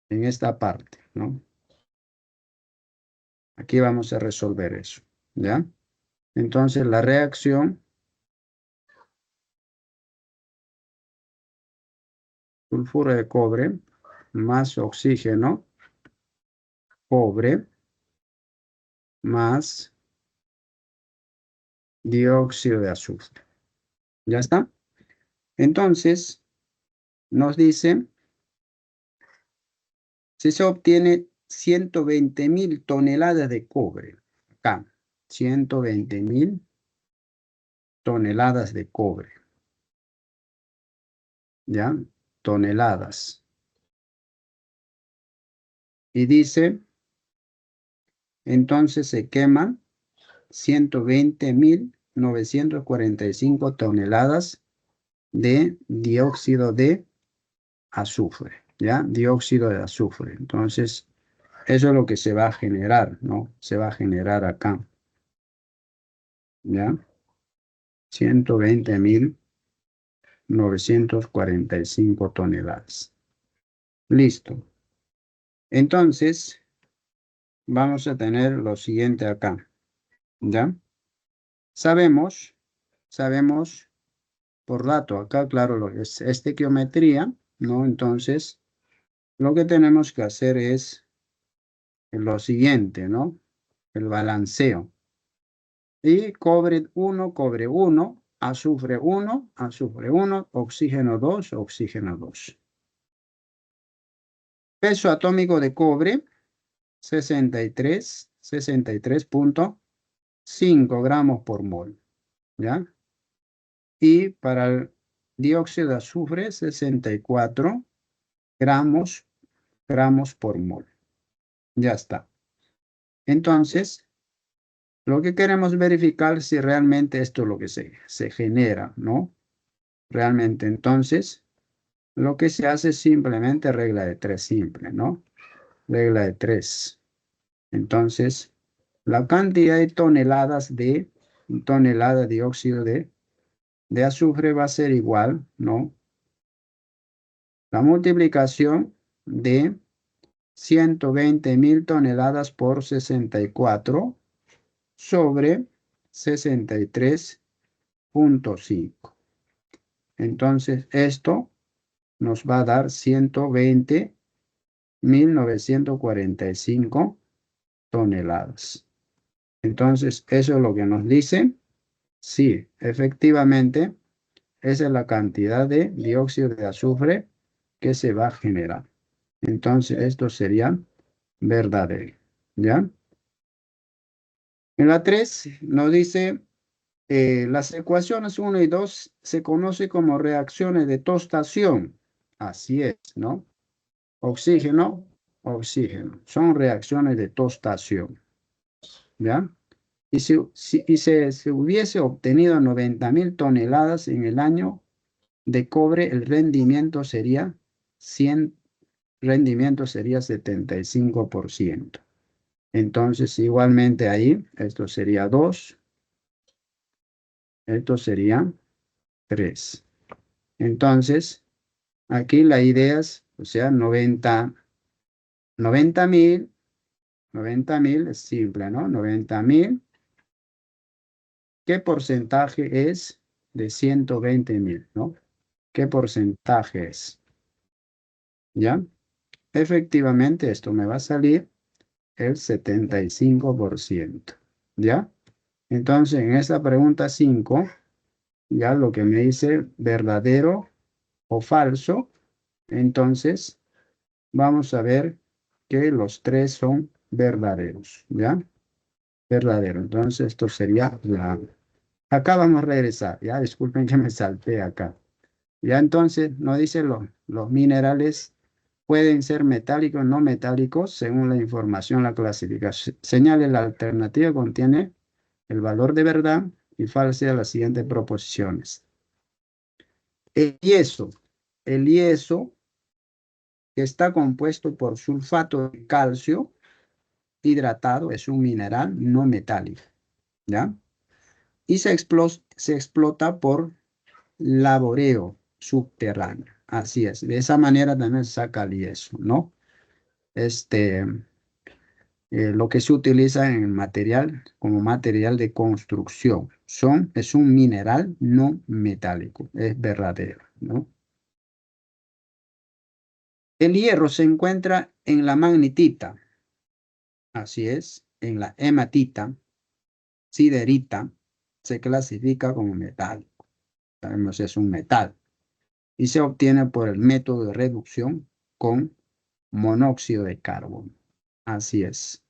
en esta parte, ¿no? Aquí vamos a resolver eso, ¿ya? Entonces, la reacción, sulfuro de cobre más oxígeno, cobre más dióxido de azufre. ¿Ya está? Entonces, nos dice, si se obtiene 120.000 toneladas de cobre, acá, 120.000 toneladas de cobre, ¿ya? Toneladas. Y dice, entonces se queman 120.945 toneladas de dióxido de azufre, ¿ya? Dióxido de azufre. Entonces, eso es lo que se va a generar, ¿no? Se va a generar acá, ¿ya? 120.945 toneladas. Listo. Entonces, vamos a tener lo siguiente acá, ¿ya? Sabemos por dato, acá, claro, lo que es estequiometría, ¿no? Entonces, lo que tenemos que hacer es lo siguiente, ¿no? El balanceo. Y cobre 1, azufre 1, azufre 1, oxígeno 2, oxígeno 2. Peso atómico de cobre, 63.5 gramos por mol, ¿ya? Y para el dióxido de azufre, 64 gramos por mol. Ya está. Entonces, lo que queremos verificar si realmente esto es lo que se genera, ¿no? Realmente, entonces, lo que se hace es simplemente regla de 3 simple, ¿no? Regla de 3. Entonces, la cantidad de toneladas de dióxido de azufre va a ser igual, ¿no? La multiplicación de 120.000 toneladas por 64 sobre 63.5. Entonces, esto nos va a dar 120.945 toneladas. Entonces, eso es lo que nos dice. Sí, efectivamente, esa es la cantidad de dióxido de azufre que se va a generar. Entonces, esto sería verdadero, ¿ya? En la 3 nos dice, las ecuaciones 1 y 2 se conoce como reacciones de tostación. Así es, ¿no? Oxígeno, oxígeno. Son reacciones de tostación, ¿ya? Y si se hubiese obtenido 90.000 toneladas en el año de cobre, el rendimiento sería 75%. Entonces, igualmente ahí, esto sería 2, esto sería 3. Entonces, aquí la idea es, o sea, 90.000 es simple, ¿no? 90.000, ¿qué porcentaje es de 120.000, ¿no? ¿Qué porcentaje es? ¿Ya? Efectivamente, esto me va a salir el 75%. ¿Ya? Entonces, en esta pregunta 5, ya lo que me dice verdadero o falso, entonces vamos a ver que los tres son verdaderos, ¿ya? Verdadero. Entonces, esto sería la... Acá vamos a regresar, ¿ya? Disculpen que me salté acá. Ya entonces nos dice los minerales pueden ser metálicos o no metálicos según la información, la clasificación. Señale la alternativa contiene el valor de verdad y falsa de las siguientes proposiciones. El yeso. El yeso que está compuesto por sulfato de calcio hidratado es un mineral no metálico, ¿ya? Y se explota por laboreo subterráneo. Así es. De esa manera también se saca el yeso, ¿no? Lo que se utiliza en el material como material de construcción. Es un mineral no metálico, es verdadero, ¿no? El hierro se encuentra en la magnetita, así es, en la hematita, siderita, se clasifica como metal. Sabemos que es un metal y se obtiene por el método de reducción con monóxido de carbono. Así es.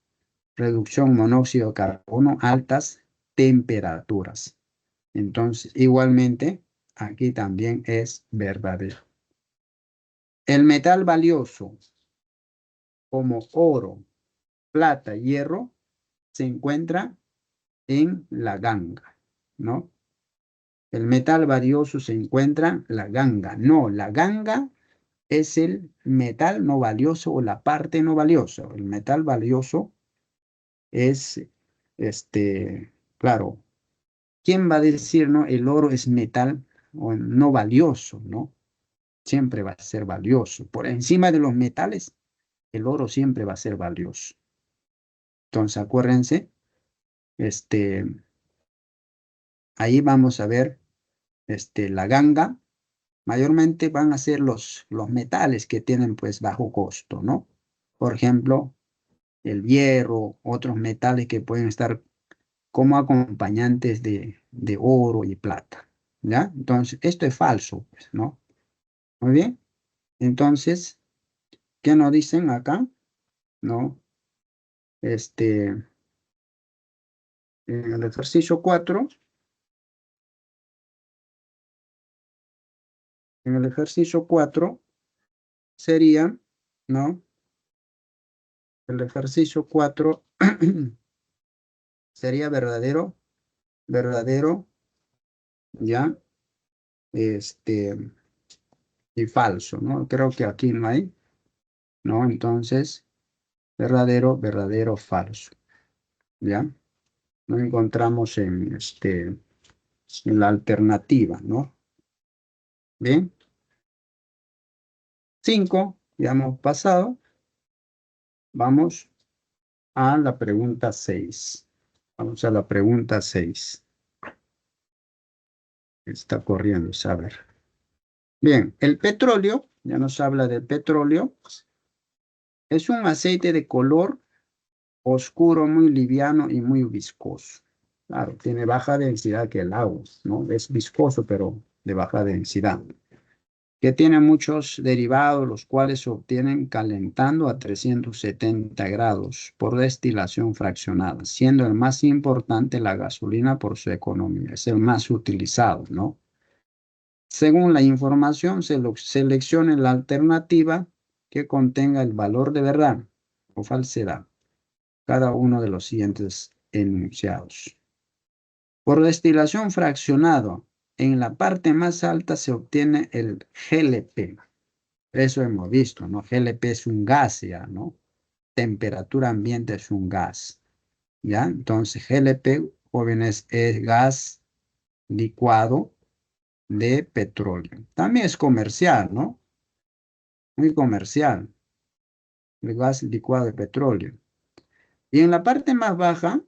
Reducción monóxido de carbono, altas temperaturas. Entonces, igualmente, aquí también es verdadero. El metal valioso, como oro, plata, hierro, se encuentra en la ganga, ¿no? El metal valioso se encuentra en la ganga. No, la ganga es el metal no valioso o la parte no valiosa. El metal valioso es, claro, ¿quién va a decir, no? El oro es metal o no valioso, ¿no? Siempre va a ser valioso. Por encima de los metales, el oro siempre va a ser valioso. Entonces, acuérdense, este, ahí vamos a ver, la ganga, mayormente van a ser los metales que tienen, pues, bajo costo, ¿no? Por ejemplo, el hierro, otros metales que pueden estar como acompañantes de oro y plata, ¿ya? Entonces, esto es falso, pues, ¿no? Muy bien. Entonces, ¿qué nos dicen acá? ¿No? Este, en el ejercicio 4, en el ejercicio 4 sería, ¿no? El ejercicio 4 sería verdadero, verdadero, ¿ya? Este, y falso, ¿no? Creo que aquí no hay, ¿no? Entonces, verdadero, verdadero, falso, ¿ya? No encontramos en la alternativa, ¿no? Bien, 5 ya hemos pasado. Vamos a la pregunta 6. Vamos a la pregunta 6. Está corriendo, a ver. Bien, el petróleo, ya nos habla del petróleo, es un aceite de color oscuro, muy liviano y muy viscoso. Claro, tiene baja densidad que el agua, ¿no? Es viscoso, pero de baja densidad. Que tiene muchos derivados, los cuales se obtienen calentando a 370 grados por destilación fraccionada, siendo el más importante la gasolina por su economía. Es el más utilizado, ¿no? Según la información, seleccione la alternativa que contenga el valor de verdad o falsedad, cada uno de los siguientes enunciados. Por destilación fraccionado, en la parte más alta se obtiene el GLP. Eso hemos visto, ¿no? GLP es un gas ya, ¿no? Temperatura ambiente es un gas, ¿ya? Entonces, GLP, jóvenes, es gas licuado de petróleo. También es comercial, ¿no? Muy comercial, el gas licuado de petróleo. Y en la parte más baja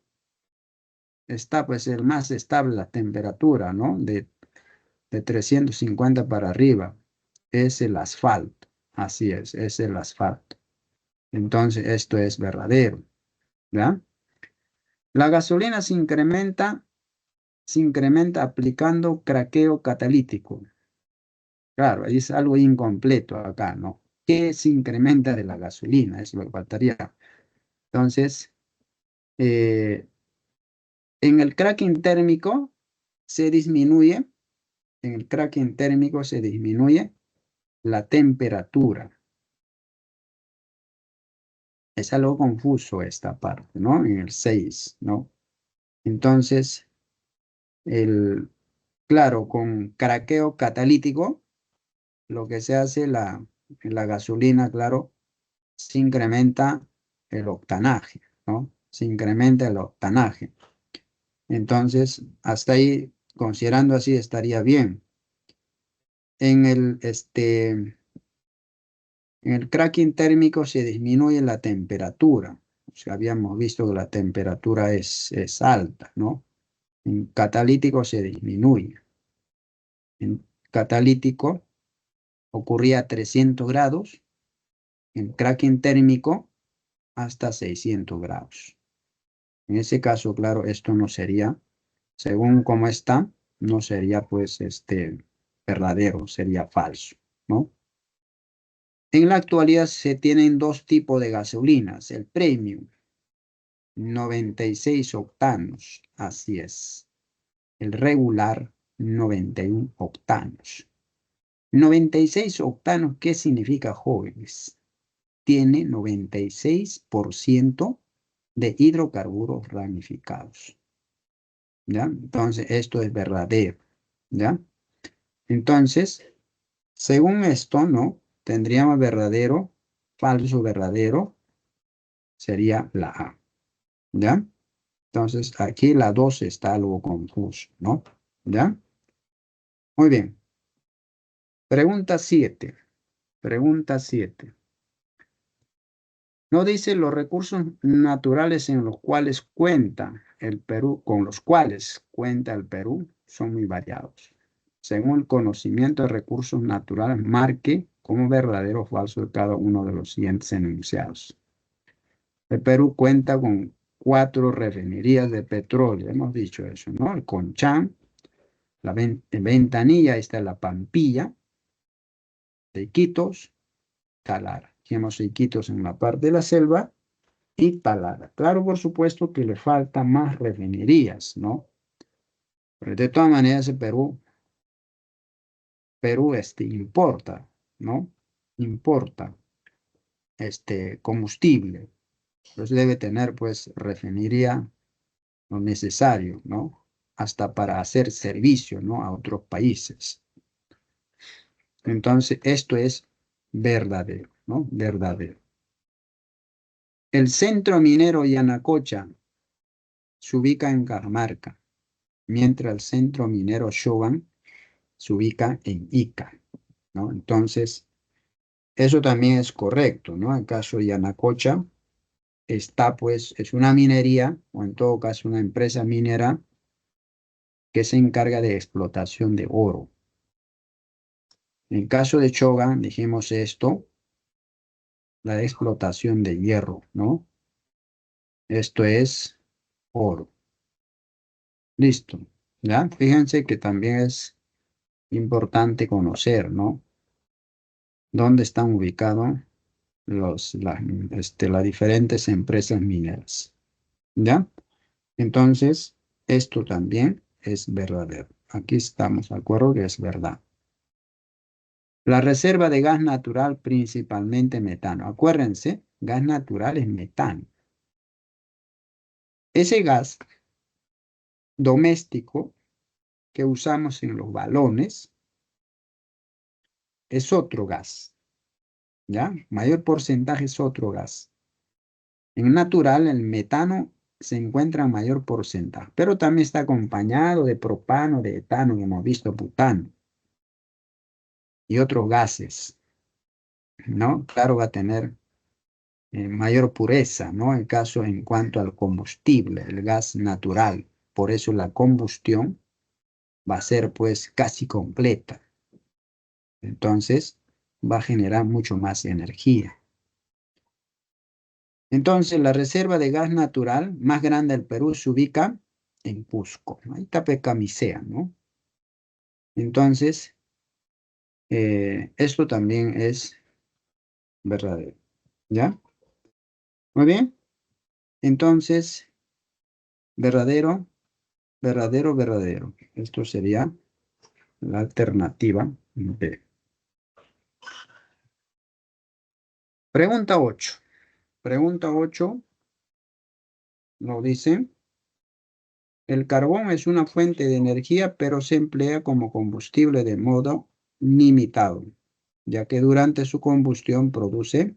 está pues el más estable, la temperatura, ¿no? De 350 para arriba. Es el asfalto. Así es el asfalto. Entonces, esto es verdadero, ¿ya? La gasolina se incrementa aplicando craqueo catalítico. Claro, es algo incompleto acá, ¿no? ¿Qué se incrementa de la gasolina? Es lo que faltaría. Entonces, eh, en el cracking térmico se disminuye, en el cracking térmico se disminuye la temperatura. Es algo confuso esta parte, ¿no? En el 6, ¿no? Entonces, claro, con craqueo catalítico, lo que se hace en la gasolina, claro, se incrementa el octanaje, ¿no? Se incrementa el octanaje. Entonces, hasta ahí, considerando así, estaría bien. En el cracking térmico se disminuye la temperatura. O sea, habíamos visto que la temperatura es alta, ¿no? En catalítico se disminuye. En catalítico ocurría a 300 grados, en cracking térmico hasta 600 grados. En ese caso, claro, esto no sería, según cómo está, no sería pues verdadero, sería falso, ¿no? En la actualidad se tienen dos tipos de gasolinas, el premium, 96 octanos, así es. El regular, 91 octanos. 96 octanos, ¿qué significa, jóvenes? Tiene 96% de hidrocarburos ramificados, ¿ya? Entonces, esto es verdadero, ¿ya? Entonces, según esto, ¿no? Tendríamos verdadero, falso, verdadero, sería la A, ¿ya? Entonces, aquí la 2 está algo confuso, ¿no? ¿Ya? Muy bien. Pregunta 7. Pregunta 7. No dice los recursos naturales en los cuales cuenta el Perú, con los cuales cuenta el Perú, son muy variados. Según el conocimiento de recursos naturales, marque como verdadero o falso cada uno de los siguientes enunciados. El Perú cuenta con 4 refinerías de petróleo. Hemos dicho eso, ¿no? El Conchán, Ventanilla, ahí está la Pampilla, de Iquitos, Talara. Tenemos Iquitos en la parte de la selva y Talara. Claro, por supuesto que le faltan más refinerías, ¿no? Pero de todas maneras, Perú importa, ¿no? Importa combustible. Entonces debe tener, pues, refinería lo necesario, ¿no? Hasta para hacer servicio, ¿no? A otros países. Entonces, esto es verdadero, ¿no? Verdadero. El centro minero Yanacocha se ubica en Cajamarca, mientras el centro minero Shoban se ubica en Ica, ¿no? Entonces, eso también es correcto, ¿no? En caso de Yanacocha, está, pues, es una minería, o en todo caso una empresa minera que se encarga de explotación de oro. En el caso de Chogan, dijimos esto, la explotación de hierro, ¿no? Esto es oro. Listo, ¿ya? Fíjense que también es importante conocer, ¿no? Dónde están ubicados las diferentes empresas mineras, ¿ya? Entonces, esto también es verdadero. Aquí estamos de acuerdo que es verdad. La reserva de gas natural, principalmente metano. Acuérdense, gas natural es metano. Ese gas doméstico que usamos en los balones es otro gas, ¿ya? Mayor porcentaje es otro gas. En natural, el metano se encuentra en mayor porcentaje, pero también está acompañado de propano, de etano, que hemos visto, butano y otros gases, ¿no? Claro, va a tener mayor pureza, ¿no? En caso en cuanto al combustible, el gas natural. Por eso la combustión va a ser pues casi completa. Entonces va a generar mucho más energía. Entonces la reserva de gas natural más grande del Perú se ubica en Cusco. Ahí está Pecamisea, ¿no? Entonces, esto también es verdadero. ¿Ya? Muy bien. Entonces, verdadero, verdadero, verdadero. Esto sería la alternativa B. Pregunta 8. Pregunta 8 nos dice, el carbón es una fuente de energía, pero se emplea como combustible de modo limitado, ya que durante su combustión produce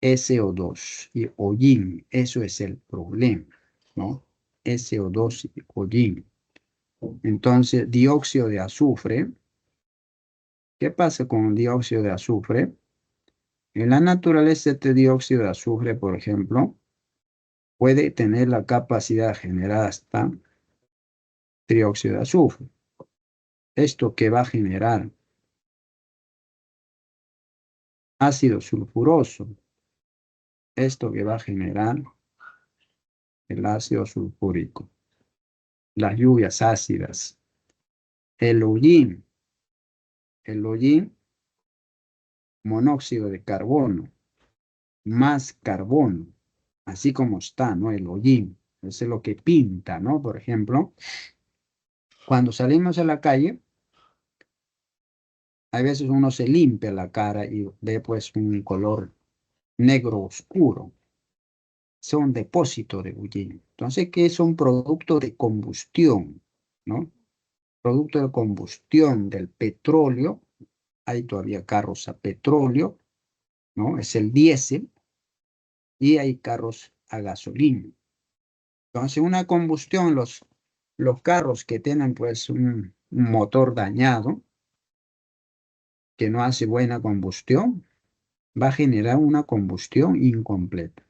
SO2 y hollín. Eso es el problema, ¿no? SO2 y hollín. Entonces, dióxido de azufre. ¿Qué pasa con el dióxido de azufre? En la naturaleza, este dióxido de azufre, por ejemplo, puede tener la capacidad de generar hasta trióxido de azufre. Esto que va a generar ácido sulfuroso. Esto que va a generar el ácido sulfúrico. Las lluvias ácidas. El hollín. El hollín, monóxido de carbono, más carbono, así como está, ¿no? El hollín. Eso es lo que pinta, ¿no? Por ejemplo, cuando salimos a la calle, a veces uno se limpia la cara y ve pues un color negro oscuro. Son depósitos de hollín. Entonces, ¿qué es un producto de combustión? ¿No? Producto de combustión del petróleo. Hay todavía carros a petróleo, ¿no? Es el diésel. Y hay carros a gasolina. Entonces, una combustión, los carros que tienen pues un motor dañado, que no hace buena combustión, va a generar una combustión incompleta.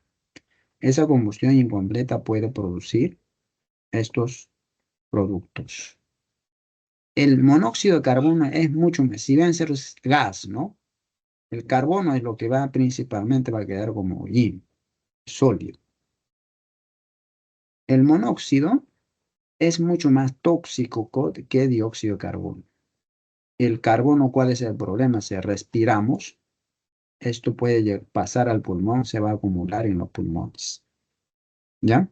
Esa combustión incompleta puede producir estos productos. El monóxido de carbono es mucho más, si bien es gas, ¿no? El carbono es lo que va principalmente va a quedar como hollín, sólido. El monóxido es mucho más tóxico que dióxido de carbono. El carbono, ¿cuál es el problema? Si respiramos, esto puede pasar al pulmón, se va a acumular en los pulmones. ¿Ya?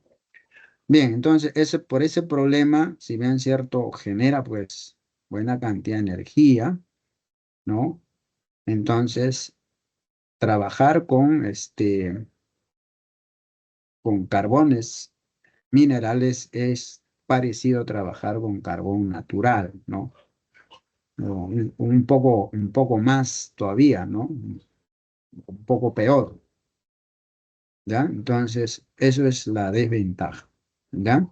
Bien, entonces por ese problema, si bien cierto, genera pues buena cantidad de energía, ¿no? Entonces, trabajar con carbones minerales es parecido a trabajar con carbón natural, ¿no? O un poco más todavía, ¿no? Un poco peor, ¿ya? Entonces, eso es la desventaja, ¿ya?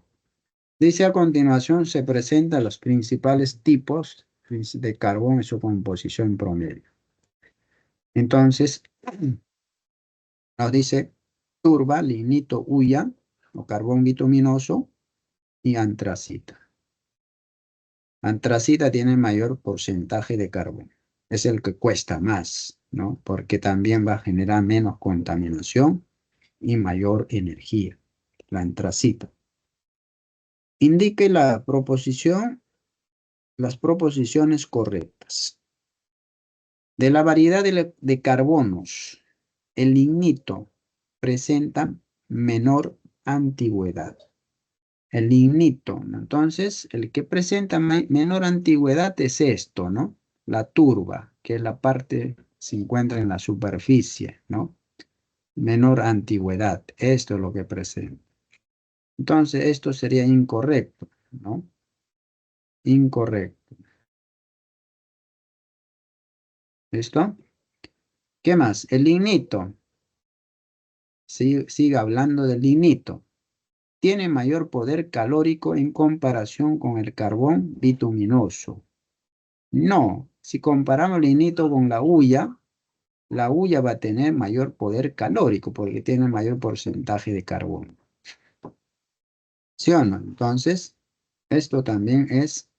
Dice a continuación, se presentan los principales tipos de carbón y su composición promedio. Entonces, nos dice turba, lignito, hulla o carbón bituminoso y antracita. Antracita tiene mayor porcentaje de carbón. Es el que cuesta más, ¿no? Porque también va a generar menos contaminación y mayor energía. La antracita. Indique la proposición, las proposiciones correctas. De la variedad de carbonos, el lignito presenta menor antigüedad. El lignito, ¿no? Entonces, el que presenta menor antigüedad es esto, ¿no? La turba, que es la parte, se encuentra en la superficie, ¿no? Menor antigüedad, esto es lo que presenta. Entonces, esto sería incorrecto, ¿no? Incorrecto. ¿Listo? ¿Qué más? El lignito. Sigue hablando del lignito. Tiene mayor poder calórico en comparación con el carbón bituminoso. No, si comparamos el lignito con la hulla va a tener mayor poder calórico porque tiene mayor porcentaje de carbono. ¿Sí o no? Entonces, esto también es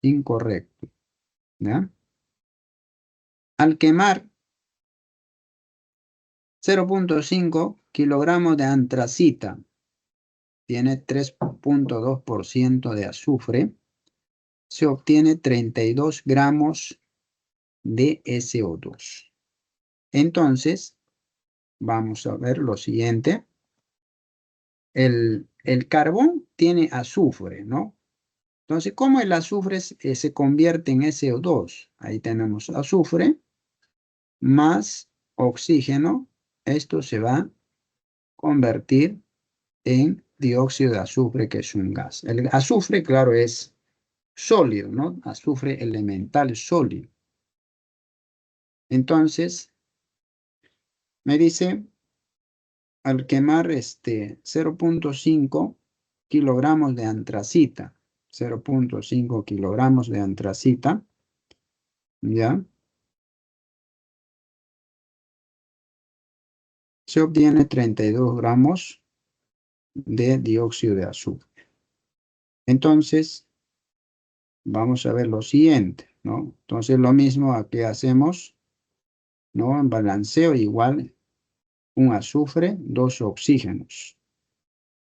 incorrecto, ¿ya? Al quemar 0,5 kilogramos de antracita, tiene 3,2% de azufre, se obtiene 32 gramos de SO2. Entonces, vamos a ver lo siguiente. El carbón tiene azufre, ¿no? Entonces, ¿cómo el azufre se convierte en SO2? Ahí tenemos azufre más oxígeno. Esto se va a convertir en dióxido de azufre, que es un gas. El azufre, claro, es sólido, ¿no? Azufre elemental sólido. Entonces, me dice, al quemar 0,5 kilogramos de antracita, 0,5 kilogramos de antracita, ¿ya? Se obtiene 32 gramos de dióxido de azufre. Entonces, vamos a ver lo siguiente, ¿no? Entonces, lo mismo aquí hacemos, ¿no? En balanceo igual un azufre, dos oxígenos.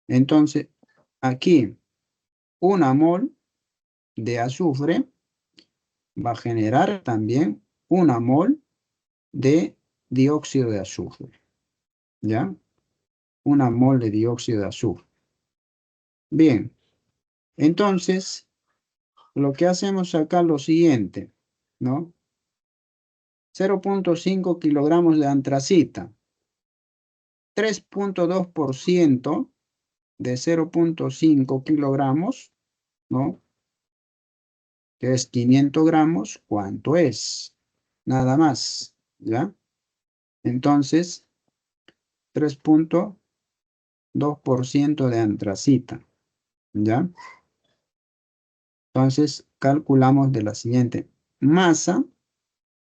Entonces, aquí, una mol de azufre va a generar también una mol de dióxido de azufre, ¿ya? Una mol de dióxido de azufre. Bien, entonces, lo que hacemos acá es lo siguiente, ¿no? 0,5 kilogramos de antracita, 3,2% de 0,5 kilogramos, ¿no? Que es 500 gramos, ¿cuánto es? Nada más, ¿ya? Entonces, 3,2% de antracita, ¿ya? Entonces, calculamos de la siguiente masa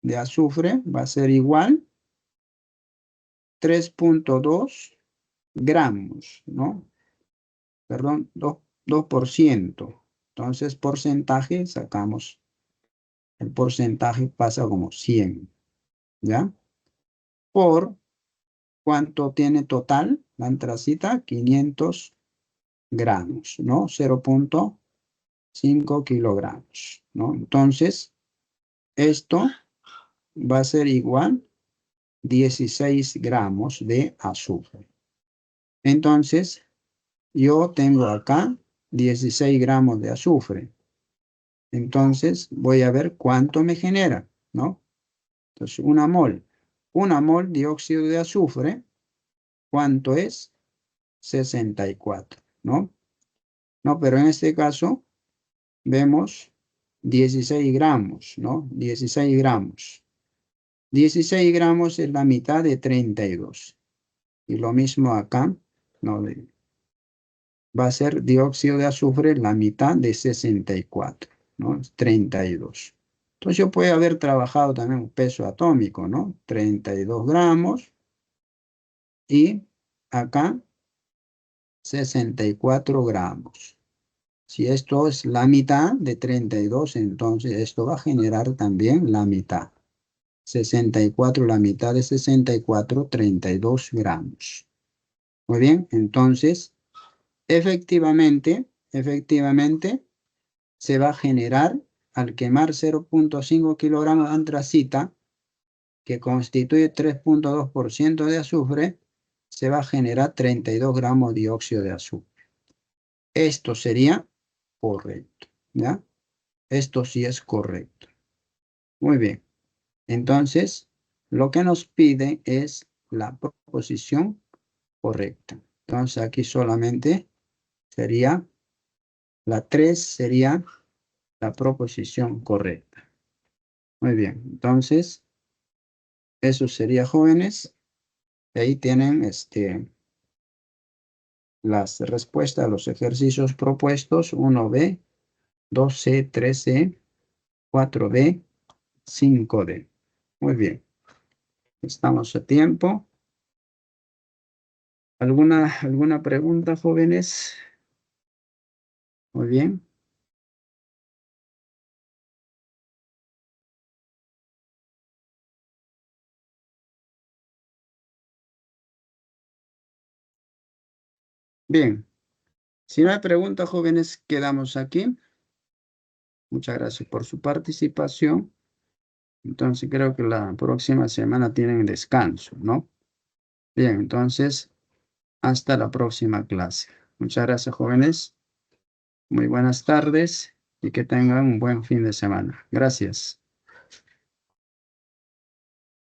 de azufre va a ser igual 3,2 gramos, ¿no? Perdón, 2%. Entonces, porcentaje, sacamos, el porcentaje pasa como 100, ¿ya? Por, ¿cuánto tiene total la antracita? 500 gramos, ¿no? 0,5 kilogramos, ¿no? Entonces, esto va a ser igual 16 gramos de azúcar. Entonces, yo tengo acá 16 gramos de azufre. Entonces, voy a ver cuánto me genera, ¿no? Entonces, una mol dióxido de azufre, ¿cuánto es? 64, ¿no? No, pero en este caso vemos 16 gramos, ¿no? 16 gramos. 16 gramos es la mitad de 32. Y lo mismo acá, ¿no? Va a ser dióxido de azufre la mitad de 64, ¿no? Es 32. Entonces yo puedo haber trabajado también un peso atómico, ¿no? 32 gramos y acá 64 gramos. Si esto es la mitad de 32, entonces esto va a generar también la mitad. 64, la mitad de 64, 32 gramos. Muy bien, entonces, efectivamente, se va a generar al quemar 0,5 kilogramos de antracita, que constituye 3,2% de azufre, se va a generar 32 gramos de dióxido de azufre. Esto sería correcto, ¿ya? Esto sí es correcto. Muy bien. Entonces, lo que nos pide es la proposición correcta. Entonces, aquí solamente sería, la 3 sería la proposición correcta. Muy bien. Entonces, eso sería, jóvenes. Ahí tienen las respuestas a los ejercicios propuestos. 1B, 2C, 3C, 4B, 5D. Muy bien. Estamos a tiempo. ¿Alguna pregunta, jóvenes? Muy bien. Bien. Si no hay preguntas, jóvenes, quedamos aquí. Muchas gracias por su participación. Entonces, creo que la próxima semana tienen descanso, ¿no? Bien, entonces, hasta la próxima clase. Muchas gracias, jóvenes. Muy buenas tardes y que tengan un buen fin de semana. Gracias.